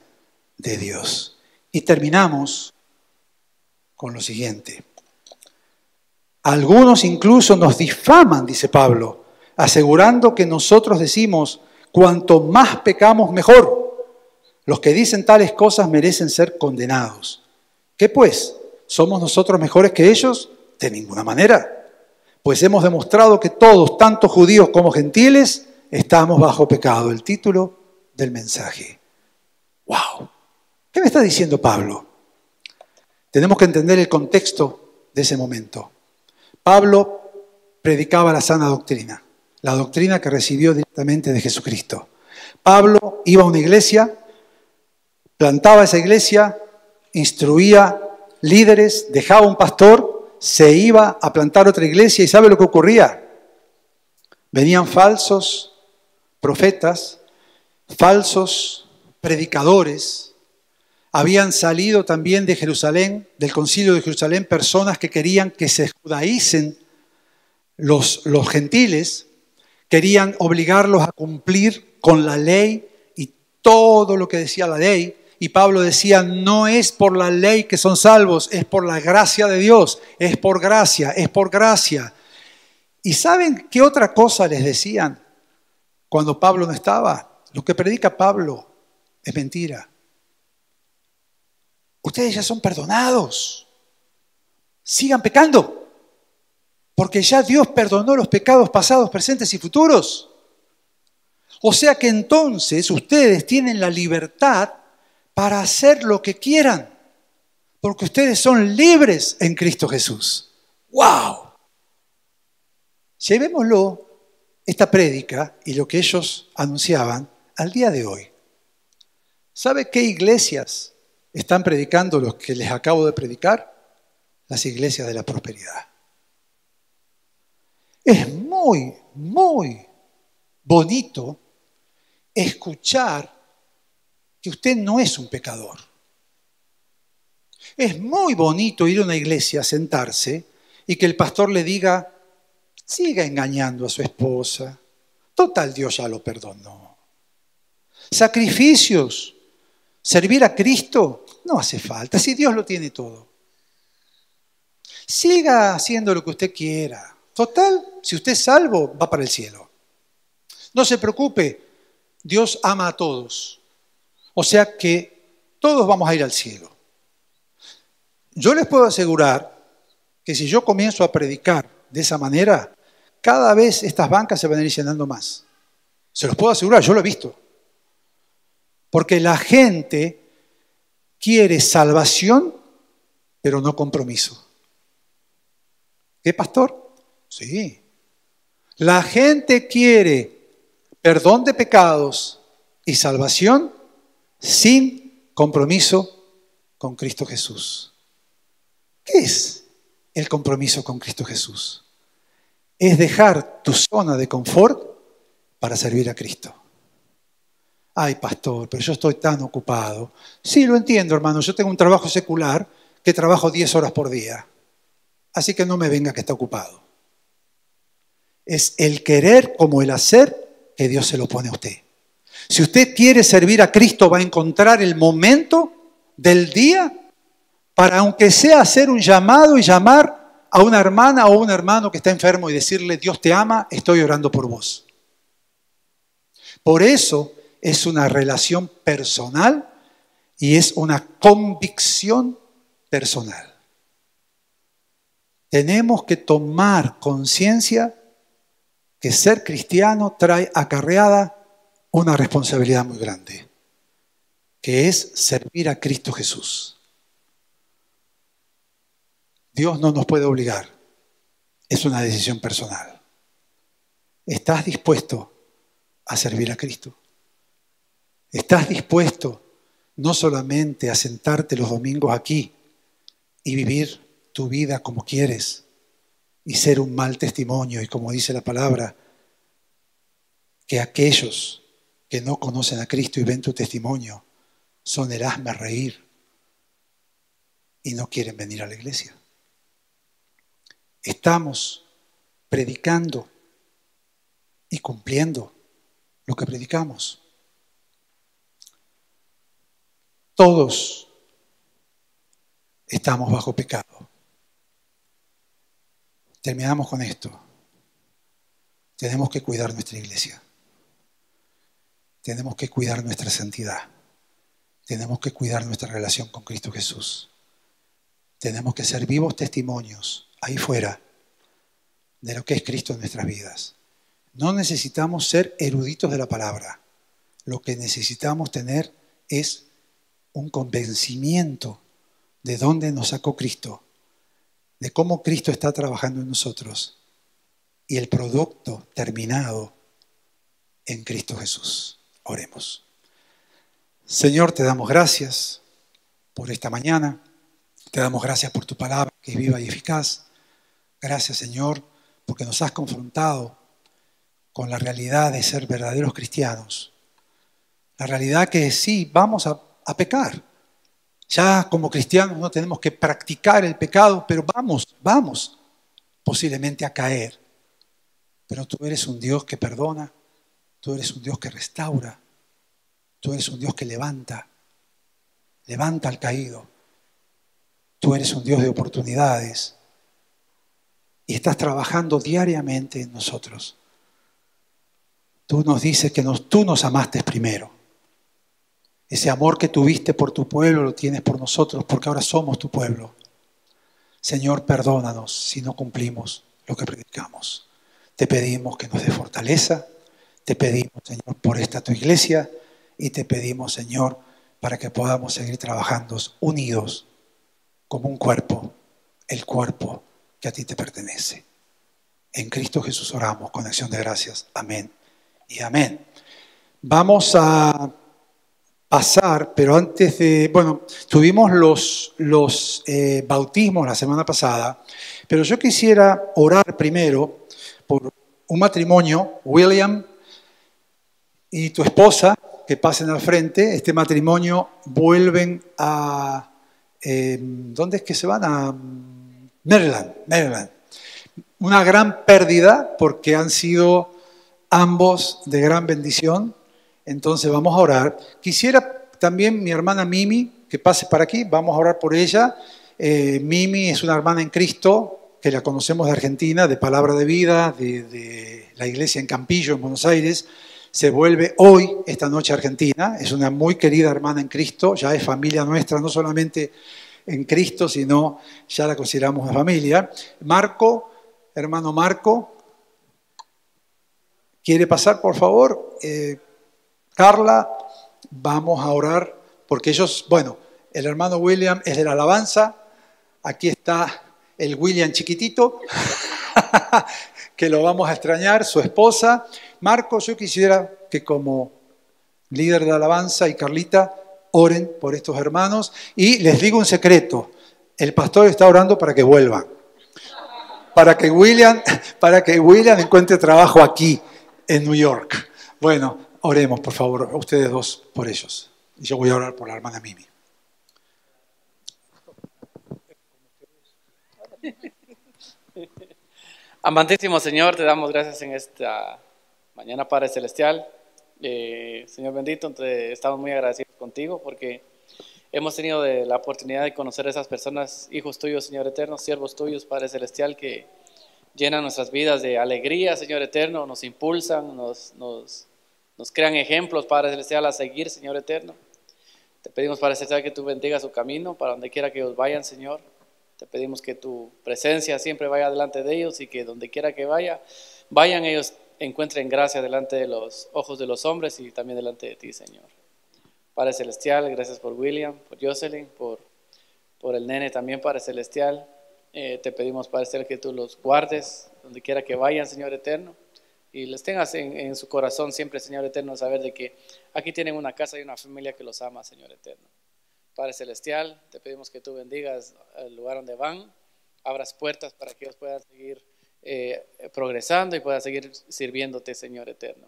de Dios. Y terminamos con lo siguiente. Algunos incluso nos difaman, dice Pablo, asegurando que nosotros decimos, cuanto más pecamos, mejor. Los que dicen tales cosas merecen ser condenados. ¿Qué pues? ¿Somos nosotros mejores que ellos? De ninguna manera. Pues hemos demostrado que todos, tanto judíos como gentiles, estamos bajo pecado. El título del mensaje. ¡Wow! ¿Qué me está diciendo Pablo? Tenemos que entender el contexto de ese momento. Pablo predicaba la sana doctrina, la doctrina que recibió directamente de Jesucristo. Pablo iba a una iglesia, plantaba esa iglesia, instruía líderes, dejaba un pastor, se iba a plantar otra iglesia y ¿sabe lo que ocurría? Venían falsos profetas, falsos predicadores. Habían salido también de Jerusalén, del concilio de Jerusalén, personas que querían que se judaicen los gentiles, querían obligarlos a cumplir con la ley y todo lo que decía la ley. Y Pablo decía, no es por la ley que son salvos, es por la gracia de Dios, es por gracia, es por gracia. ¿Y saben qué otra cosa les decían cuando Pablo no estaba? Lo que predica Pablo es mentira. Ustedes ya son perdonados. Sigan pecando. Porque ya Dios perdonó los pecados pasados, presentes y futuros. O sea que entonces ustedes tienen la libertad para hacer lo que quieran. Porque ustedes son libres en Cristo Jesús. ¡Wow! Llevémoslo, esta prédica y lo que ellos anunciaban, al día de hoy. ¿Sabe qué iglesias están predicando los que les acabo de predicar? Las iglesias de la prosperidad. Es muy, muy bonito escuchar que usted no es un pecador. Es muy bonito ir a una iglesia, sentarse y que el pastor le diga, siga engañando a su esposa. Total, Dios ya lo perdonó. Sacrificios. Servir a Cristo no hace falta, si Dios lo tiene todo. Siga haciendo lo que usted quiera. Total, si usted es salvo, va para el cielo. No se preocupe, Dios ama a todos. O sea que todos vamos a ir al cielo. Yo les puedo asegurar que si yo comienzo a predicar de esa manera, cada vez estas bancas se van a ir llenando más. Se los puedo asegurar, yo lo he visto. Porque la gente quiere salvación, pero no compromiso. ¿Qué, pastor? Sí. La gente quiere perdón de pecados y salvación sin compromiso con Cristo Jesús. ¿Qué es el compromiso con Cristo Jesús? Es dejar tu zona de confort para servir a Cristo. Ay, pastor, pero yo estoy tan ocupado. Sí, lo entiendo, hermano. Yo tengo un trabajo secular que trabajo 10 horas por día. Así que no me venga que está ocupado. Es el querer como el hacer que Dios se lo pone a usted. Si usted quiere servir a Cristo, va a encontrar el momento del día para, aunque sea, hacer un llamado y llamar a una hermana o un hermano que está enfermo y decirle, Dios te ama, estoy orando por vos. Por eso es una relación personal y es una convicción personal. Tenemos que tomar conciencia que ser cristiano trae acarreada una responsabilidad muy grande, que es servir a Cristo Jesús. Dios no nos puede obligar. Es una decisión personal. ¿Estás dispuesto a servir a Cristo? ¿Estás dispuesto no solamente a sentarte los domingos aquí y vivir tu vida como quieres y ser un mal testimonio? Y como dice la palabra, que aquellos que no conocen a Cristo y ven tu testimonio son el hazme reír y no quieren venir a la iglesia. Estamos predicando y cumpliendo lo que predicamos. Todos estamos bajo pecado. Terminamos con esto. Tenemos que cuidar nuestra iglesia. Tenemos que cuidar nuestra santidad. Tenemos que cuidar nuestra relación con Cristo Jesús. Tenemos que ser vivos testimonios ahí fuera de lo que es Cristo en nuestras vidas. No necesitamos ser eruditos de la palabra. Lo que necesitamos tener es un convencimiento de dónde nos sacó Cristo, de cómo Cristo está trabajando en nosotros y el producto terminado en Cristo Jesús. Oremos. Señor, te damos gracias por esta mañana. Te damos gracias por tu palabra que es viva y eficaz. Gracias, Señor, porque nos has confrontado con la realidad de ser verdaderos cristianos. La realidad que sí, vamos a pecar. Ya como cristianos no tenemos que practicar el pecado, pero vamos posiblemente a caer. Pero tú eres un Dios que perdona, tú eres un Dios que restaura, tú eres un Dios que levanta al caído. Tú eres un Dios de oportunidades y estás trabajando diariamente en nosotros. Tú nos dices que tú nos amaste primero. Ese amor que tuviste por tu pueblo lo tienes por nosotros porque ahora somos tu pueblo. Señor, perdónanos si no cumplimos lo que predicamos. Te pedimos que nos dé fortaleza. Te pedimos, Señor, por esta tu iglesia y te pedimos, Señor, para que podamos seguir trabajando unidos como un cuerpo, el cuerpo que a ti te pertenece. En Cristo Jesús oramos con acción de gracias. Amén y amén. Vamos a pasar, pero antes de, tuvimos los bautismos la semana pasada, pero yo quisiera orar primero por un matrimonio, William y tu esposa, que pasen al frente. Este matrimonio vuelven a, ¿dónde es que se van? A Maryland. Una gran pérdida porque han sido ambos de gran bendición. Entonces vamos a orar. Quisiera también mi hermana Mimi que pase para aquí. Vamos a orar por ella. Mimi es una hermana en Cristo que la conocemos de Argentina, de Palabra de Vida, de la iglesia en Campillo, en Buenos Aires. Se vuelve hoy, esta noche, a Argentina. Es una muy querida hermana en Cristo. Ya es familia nuestra, no solamente en Cristo, sino ya la consideramos de familia. Marco, hermano Marco, ¿quiere pasar, por favor? Carla, vamos a orar, porque ellos, el hermano William es de la alabanza, aquí está el William chiquitito, que lo vamos a extrañar, su esposa. Marcos, yo quisiera que como líder de alabanza y Carlita oren por estos hermanos, y les digo un secreto, el pastor está orando para que vuelvan, para que William encuentre trabajo aquí en New York. Bueno, oremos, por favor, ustedes dos por ellos. Y yo voy a orar por la hermana Mimi. Amantísimo Señor, te damos gracias en esta mañana, Padre Celestial. Señor bendito, estamos muy agradecidos contigo porque hemos tenido la oportunidad de conocer a esas personas, hijos tuyos, Señor eterno, siervos tuyos, Padre Celestial, que llenan nuestras vidas de alegría, Señor eterno, nos impulsan, nos crean ejemplos, Padre Celestial, a seguir, Señor eterno. Te pedimos, Padre Celestial, que tú bendigas su camino para donde quiera que ellos vayan, Señor. Te pedimos que tu presencia siempre vaya delante de ellos y que donde quiera que vayan ellos encuentren gracia delante de los ojos de los hombres y también delante de ti, Señor. Padre Celestial, gracias por William, por Jocelyn, por el nene también, Padre Celestial. Te pedimos, Padre Celestial, que tú los guardes donde quiera que vayan, Señor eterno, y les tengas en su corazón siempre, Señor eterno, saber de que aquí tienen una casa y una familia que los ama, Señor eterno. Padre Celestial, te pedimos que tú bendigas el lugar donde van, abras puertas para que ellos puedan seguir progresando y puedan seguir sirviéndote, Señor eterno.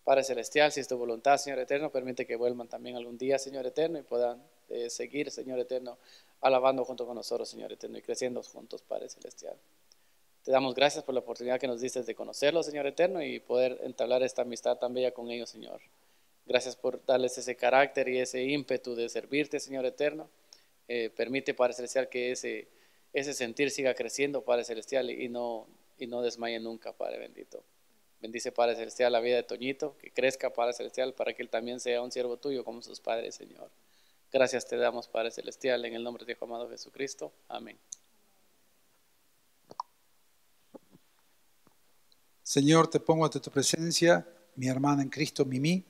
Padre Celestial, si es tu voluntad, Señor eterno, permite que vuelvan también algún día, Señor eterno, y puedan seguir, Señor eterno, alabando junto con nosotros, Señor eterno, y creciendo juntos, Padre Celestial. Te damos gracias por la oportunidad que nos diste de conocerlos, Señor eterno, y poder entablar esta amistad tan bella con ellos, Señor. Gracias por darles ese carácter y ese ímpetu de servirte, Señor eterno. Permite, Padre Celestial, que ese sentir siga creciendo, Padre Celestial, y no desmaye nunca, Padre bendito. Bendice, Padre Celestial, la vida de Toñito, que crezca, Padre Celestial, para que él también sea un siervo tuyo como sus padres, Señor. Gracias te damos, Padre Celestial, en el nombre de tu Hijo amado Jesucristo. Amén. Señor, te pongo ante tu presencia, mi hermana en Cristo, Mimi.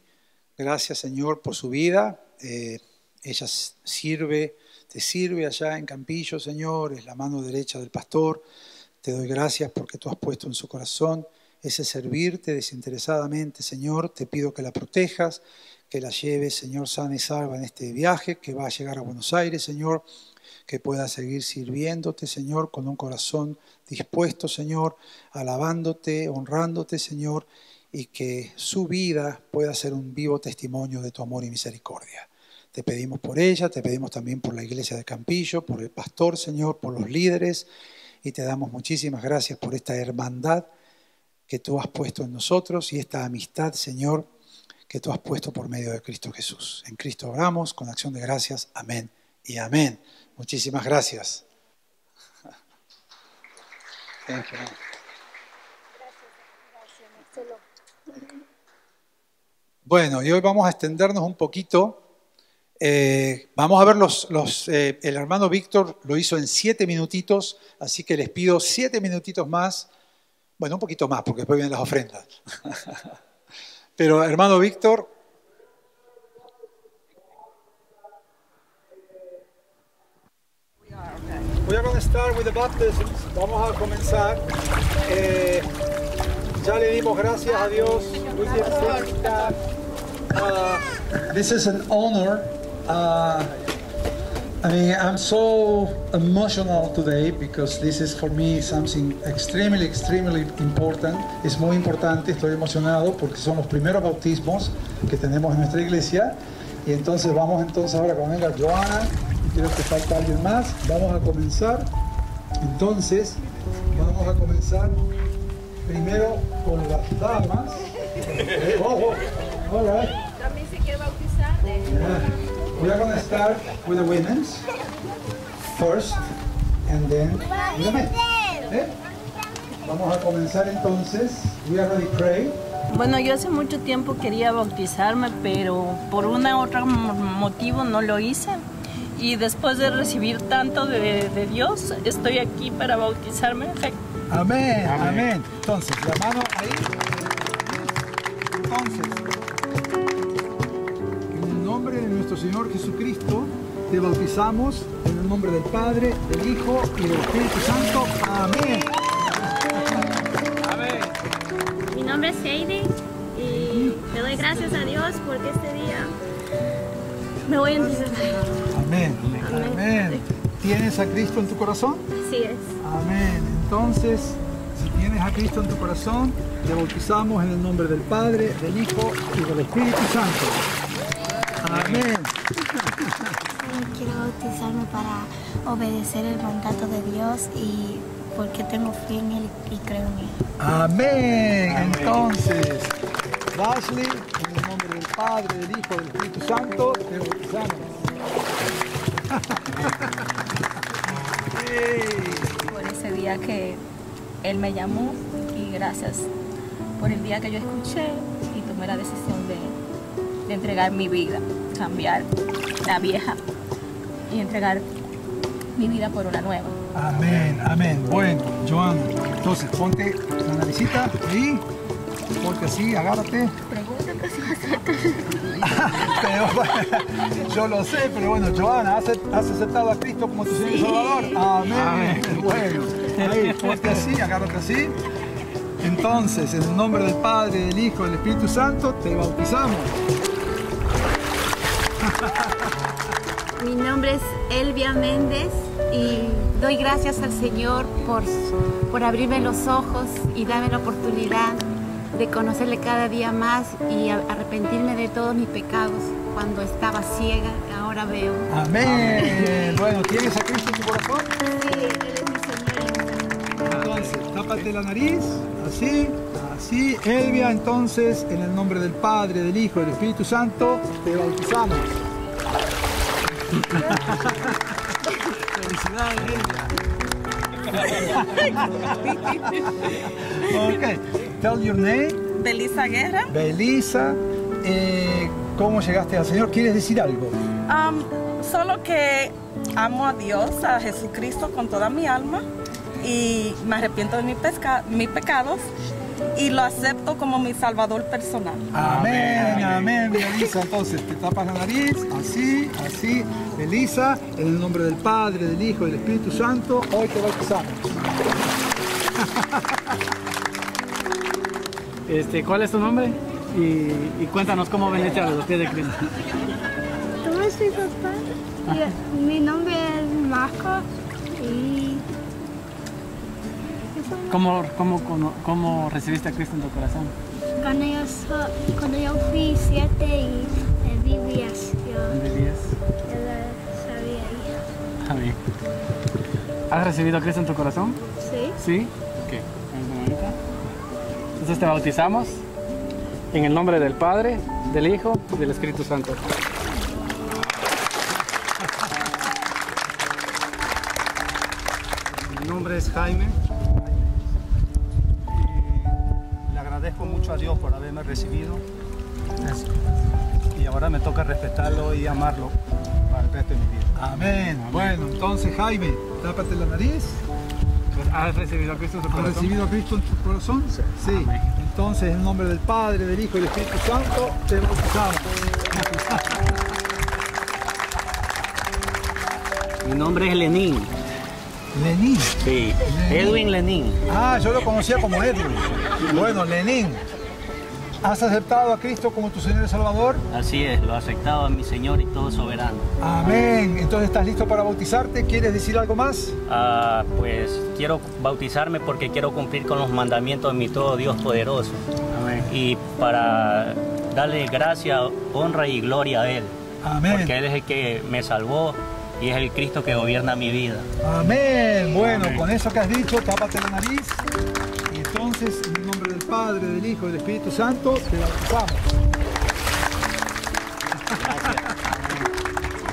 Gracias, Señor, por su vida. Ella te sirve allá en Campillo, Señor, es la mano derecha del pastor. Te doy gracias porque tú has puesto en su corazón ese servirte desinteresadamente, Señor. Te pido que la protejas, que la lleves, Señor, sana y salva en este viaje, que va a llegar a Buenos Aires, Señor, que pueda seguir sirviéndote, Señor, con un corazón dispuesto, Señor, alabándote, honrándote, Señor, y que su vida pueda ser un vivo testimonio de tu amor y misericordia. Te pedimos por ella, te pedimos también por la iglesia de Campillo, por el pastor, Señor, por los líderes, y te damos muchísimas gracias por esta hermandad que tú has puesto en nosotros y esta amistad, Señor, que tú has puesto por medio de Cristo Jesús. En Cristo oramos con acción de gracias. Amén y amén. Muchísimas gracias. Thank you. Bueno, y hoy vamos a extendernos un poquito. Vamos a ver el hermano Víctor lo hizo en 7 minutitos, así que les pido 7 minutitos más. Bueno, un poquito más, porque después vienen las ofrendas. Pero hermano Víctor. We are going to start with the baptisms. Vamos a comenzar. Ya le dimos gracias a Dios. This is an honor. I'm so emotional today because this is for me something extremely important. Es muy importante, estoy emocionado porque son los primeros bautismos que tenemos en nuestra iglesia. Y entonces vamos ahora con venga Joana, creo que falta alguien más. Vamos a comenzar. Entonces, vamos a comenzar primero con las damas. All right. También se quiere bautizar. We are going to start with the women's first, and then with the men. Vamos a comenzar entonces. We already pray. Bueno, yo hace mucho tiempo quería bautizarme, pero por una u otra motivo no lo hice. Y después de recibir tanto de Dios, estoy aquí para bautizarme. Amén, amén. Entonces, la mano ahí. Entonces, en el nombre de nuestro Señor Jesucristo, te bautizamos en el nombre del Padre, del Hijo y del Espíritu Santo. Amén. Mi nombre es Heidi y le doy gracias a Dios porque este día me voy a entregar. Amén. Amén. ¿Tienes a Cristo en tu corazón? Así es. Amén. Entonces, si tienes a Cristo en tu corazón, te bautizamos en el nombre del Padre, del Hijo y del Espíritu Santo. Amén. Quiero bautizarme para obedecer el mandato de Dios y porque tengo fe en Él y creo en Él. Amén. Entonces, Ashley, en el nombre del Padre, del Hijo y del Espíritu Santo, te bautizamos. Por ese día que Él me llamó y gracias por el día que yo escuché y tomé la decisión de entregar mi vida, cambiar la vieja y entregar mi vida por una nueva. Amén, amén. Bueno, Joan, entonces ponte la naricita ahí, ponte así, agárrate. Pregunta que si acepto. Peor. Yo lo sé, pero bueno, Joana, ¿has aceptado a Cristo como tu Señor y Salvador? Amén. Bueno, ahí, ponte así, agárrate así. Entonces, en el nombre del Padre, del Hijo y del Espíritu Santo, te bautizamos. Mi nombre es Elvia Méndez y doy gracias al Señor por abrirme los ojos y darme la oportunidad de conocerle cada día más y arrepentirme de todos mis pecados. Cuando estaba ciega, ahora veo. Amén. Bueno, ¿tienes a Cristo en tu corazón? Sí, Él es mi Señor. Entonces, tápate la nariz, así, así. Elvia, entonces, en el nombre del Padre, del Hijo y del Espíritu Santo, te bautizamos. Felicidades, Elvia. Ok, tell your name. Belisa Guerra. Belisa, ¿cómo llegaste al Señor? ¿Quieres decir algo? Solo que amo a Dios, a Jesucristo con toda mi alma y me arrepiento de mis pecados y lo acepto como mi Salvador personal. Amén, amén, Belisa. Entonces te tapas la nariz, así, así. Belisa, en el nombre del Padre, del Hijo y del Espíritu Santo, hoy te bautizamos. ¿Cuál es tu nombre? Y cuéntanos cómo veniste a los pies de Cristo. ¿Cómo soy papá? Mi nombre es Marco y... ¿Cómo recibiste a Cristo en tu corazón? Cuando yo fui 7 y vivías, yo sabía ya. Amén. ¿Has recibido a Cristo en tu corazón? Sí. ¿Sí? Ok. Un momento. Entonces te bautizamos en el nombre del Padre, del Hijo y del Espíritu Santo. Mi nombre es Jaime. Le agradezco mucho a Dios por haberme recibido. Y ahora me toca respetarlo y amarlo para el resto de mi vida. Amén. Bueno, entonces Jaime, tápate la nariz. ¿Has recibido a Cristo en tu ¿Has corazón? recibido a Cristo en tu corazón? Sí. Sí. Entonces, en el nombre del Padre, del Hijo y del Espíritu Santo, te bautizamos. Mi nombre es Lenín. Lenín. Sí, Lenín. Edwin Lenín. Ah, yo lo conocía como Edwin. Bueno, Lenín. ¿Has aceptado a Cristo como tu Señor y Salvador? Así es, lo he aceptado a mi Señor y todo soberano. Amén. Entonces, ¿estás listo para bautizarte? ¿Quieres decir algo más? Pues quiero bautizarme porque quiero cumplir con los mandamientos de mi todo Dios poderoso. Amén. Y para darle gracia, honra y gloria a Él. Amén. Porque Él es el que me salvó y es el Cristo que gobierna mi vida. Amén. Bueno, Amén. con eso que has dicho, tápate la nariz. Y entonces, en el nombre del Padre, del Hijo y del Espíritu Santo, te bautizamos.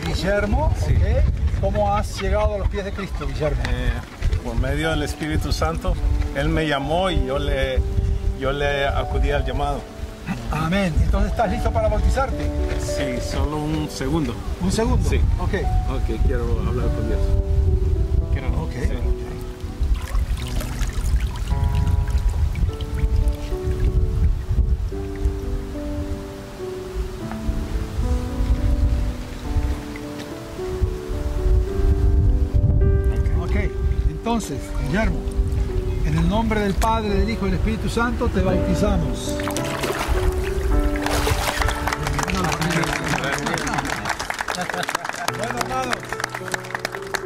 Guillermo, Sí. ¿ok? ¿Cómo has llegado a los pies de Cristo, Guillermo? Por medio del Espíritu Santo, Él me llamó y yo le acudí al llamado. Amén. Entonces, ¿estás listo para bautizarte? Sí, solo un segundo. ¿Un segundo? Sí. Ok. Ok, quiero hablar con Dios. Ok. Sí. Ok. Entonces, Guillermo, en el nombre del Padre, del Hijo y del Espíritu Santo, te bautizamos. Bueno, hermanos,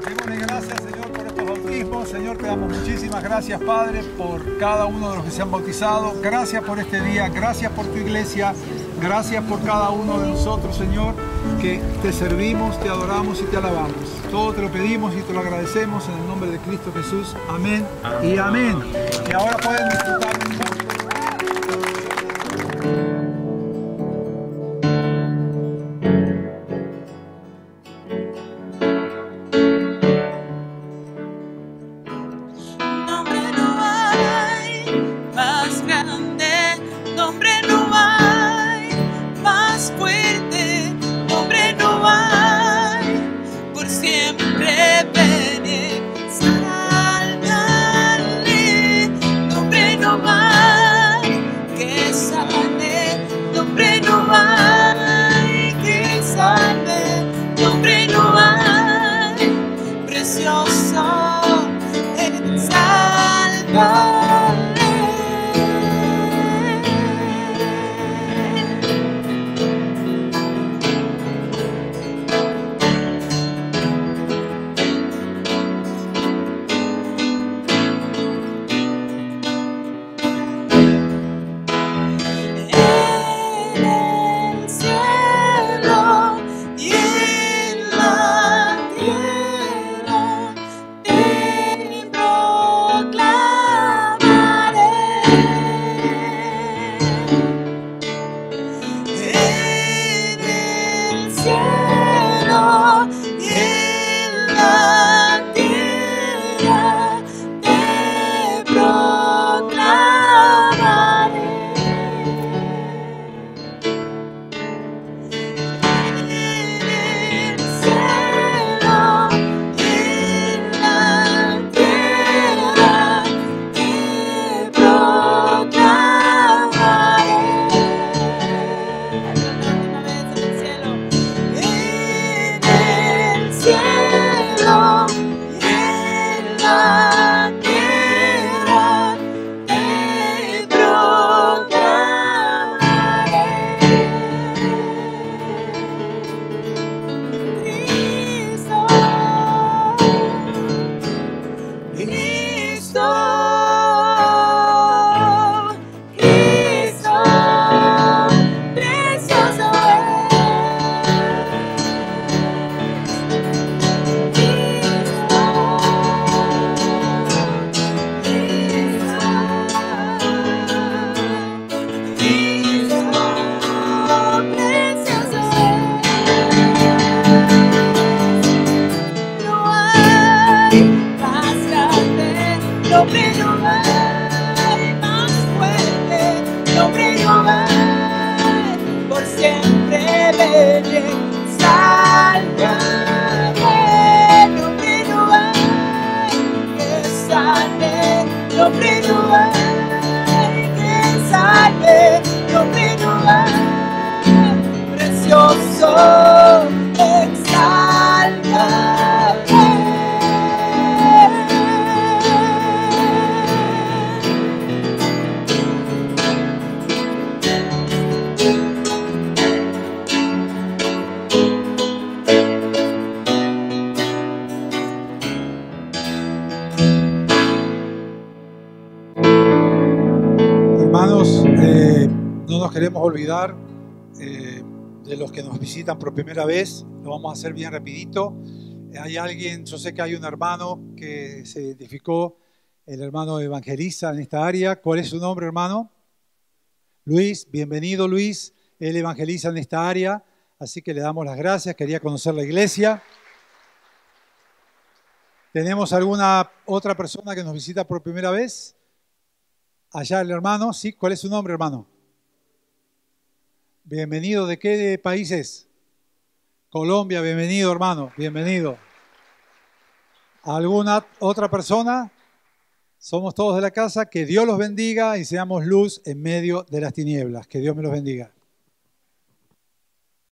démosle gracias, Señor, por estos bautismos. Señor, te damos muchísimas gracias, Padre, por cada uno de los que se han bautizado. Gracias por este día, gracias por tu iglesia, gracias por cada uno de nosotros, Señor, que te servimos, te adoramos y te alabamos. Todo te lo pedimos y te lo agradecemos en el nombre de Cristo Jesús. Amén y amén. Y ahora pueden disfrutar de Nombre no hay más grande, nombre no hay más fuerte, nombre no hay por siempre penetrar, nombre no hay. queremos olvidar de los que nos visitan por primera vez. Lo vamos a hacer bien rapidito. Hay alguien, yo sé que hay un hermano que se identificó, el hermano evangelista en esta área. ¿Cuál es su nombre, hermano? Luis. Bienvenido, Luis. Él evangeliza en esta área, así que le damos las gracias. Quería conocer la iglesia. ¿Tenemos alguna otra persona que nos visita por primera vez? Allá el hermano, ¿sí? ¿Cuál es su nombre, hermano? Bienvenido. ¿De qué país es? Colombia. Bienvenido, hermano. Bienvenido. ¿Alguna otra persona? Somos todos de la casa. Que Dios los bendiga y seamos luz en medio de las tinieblas. Que Dios me los bendiga.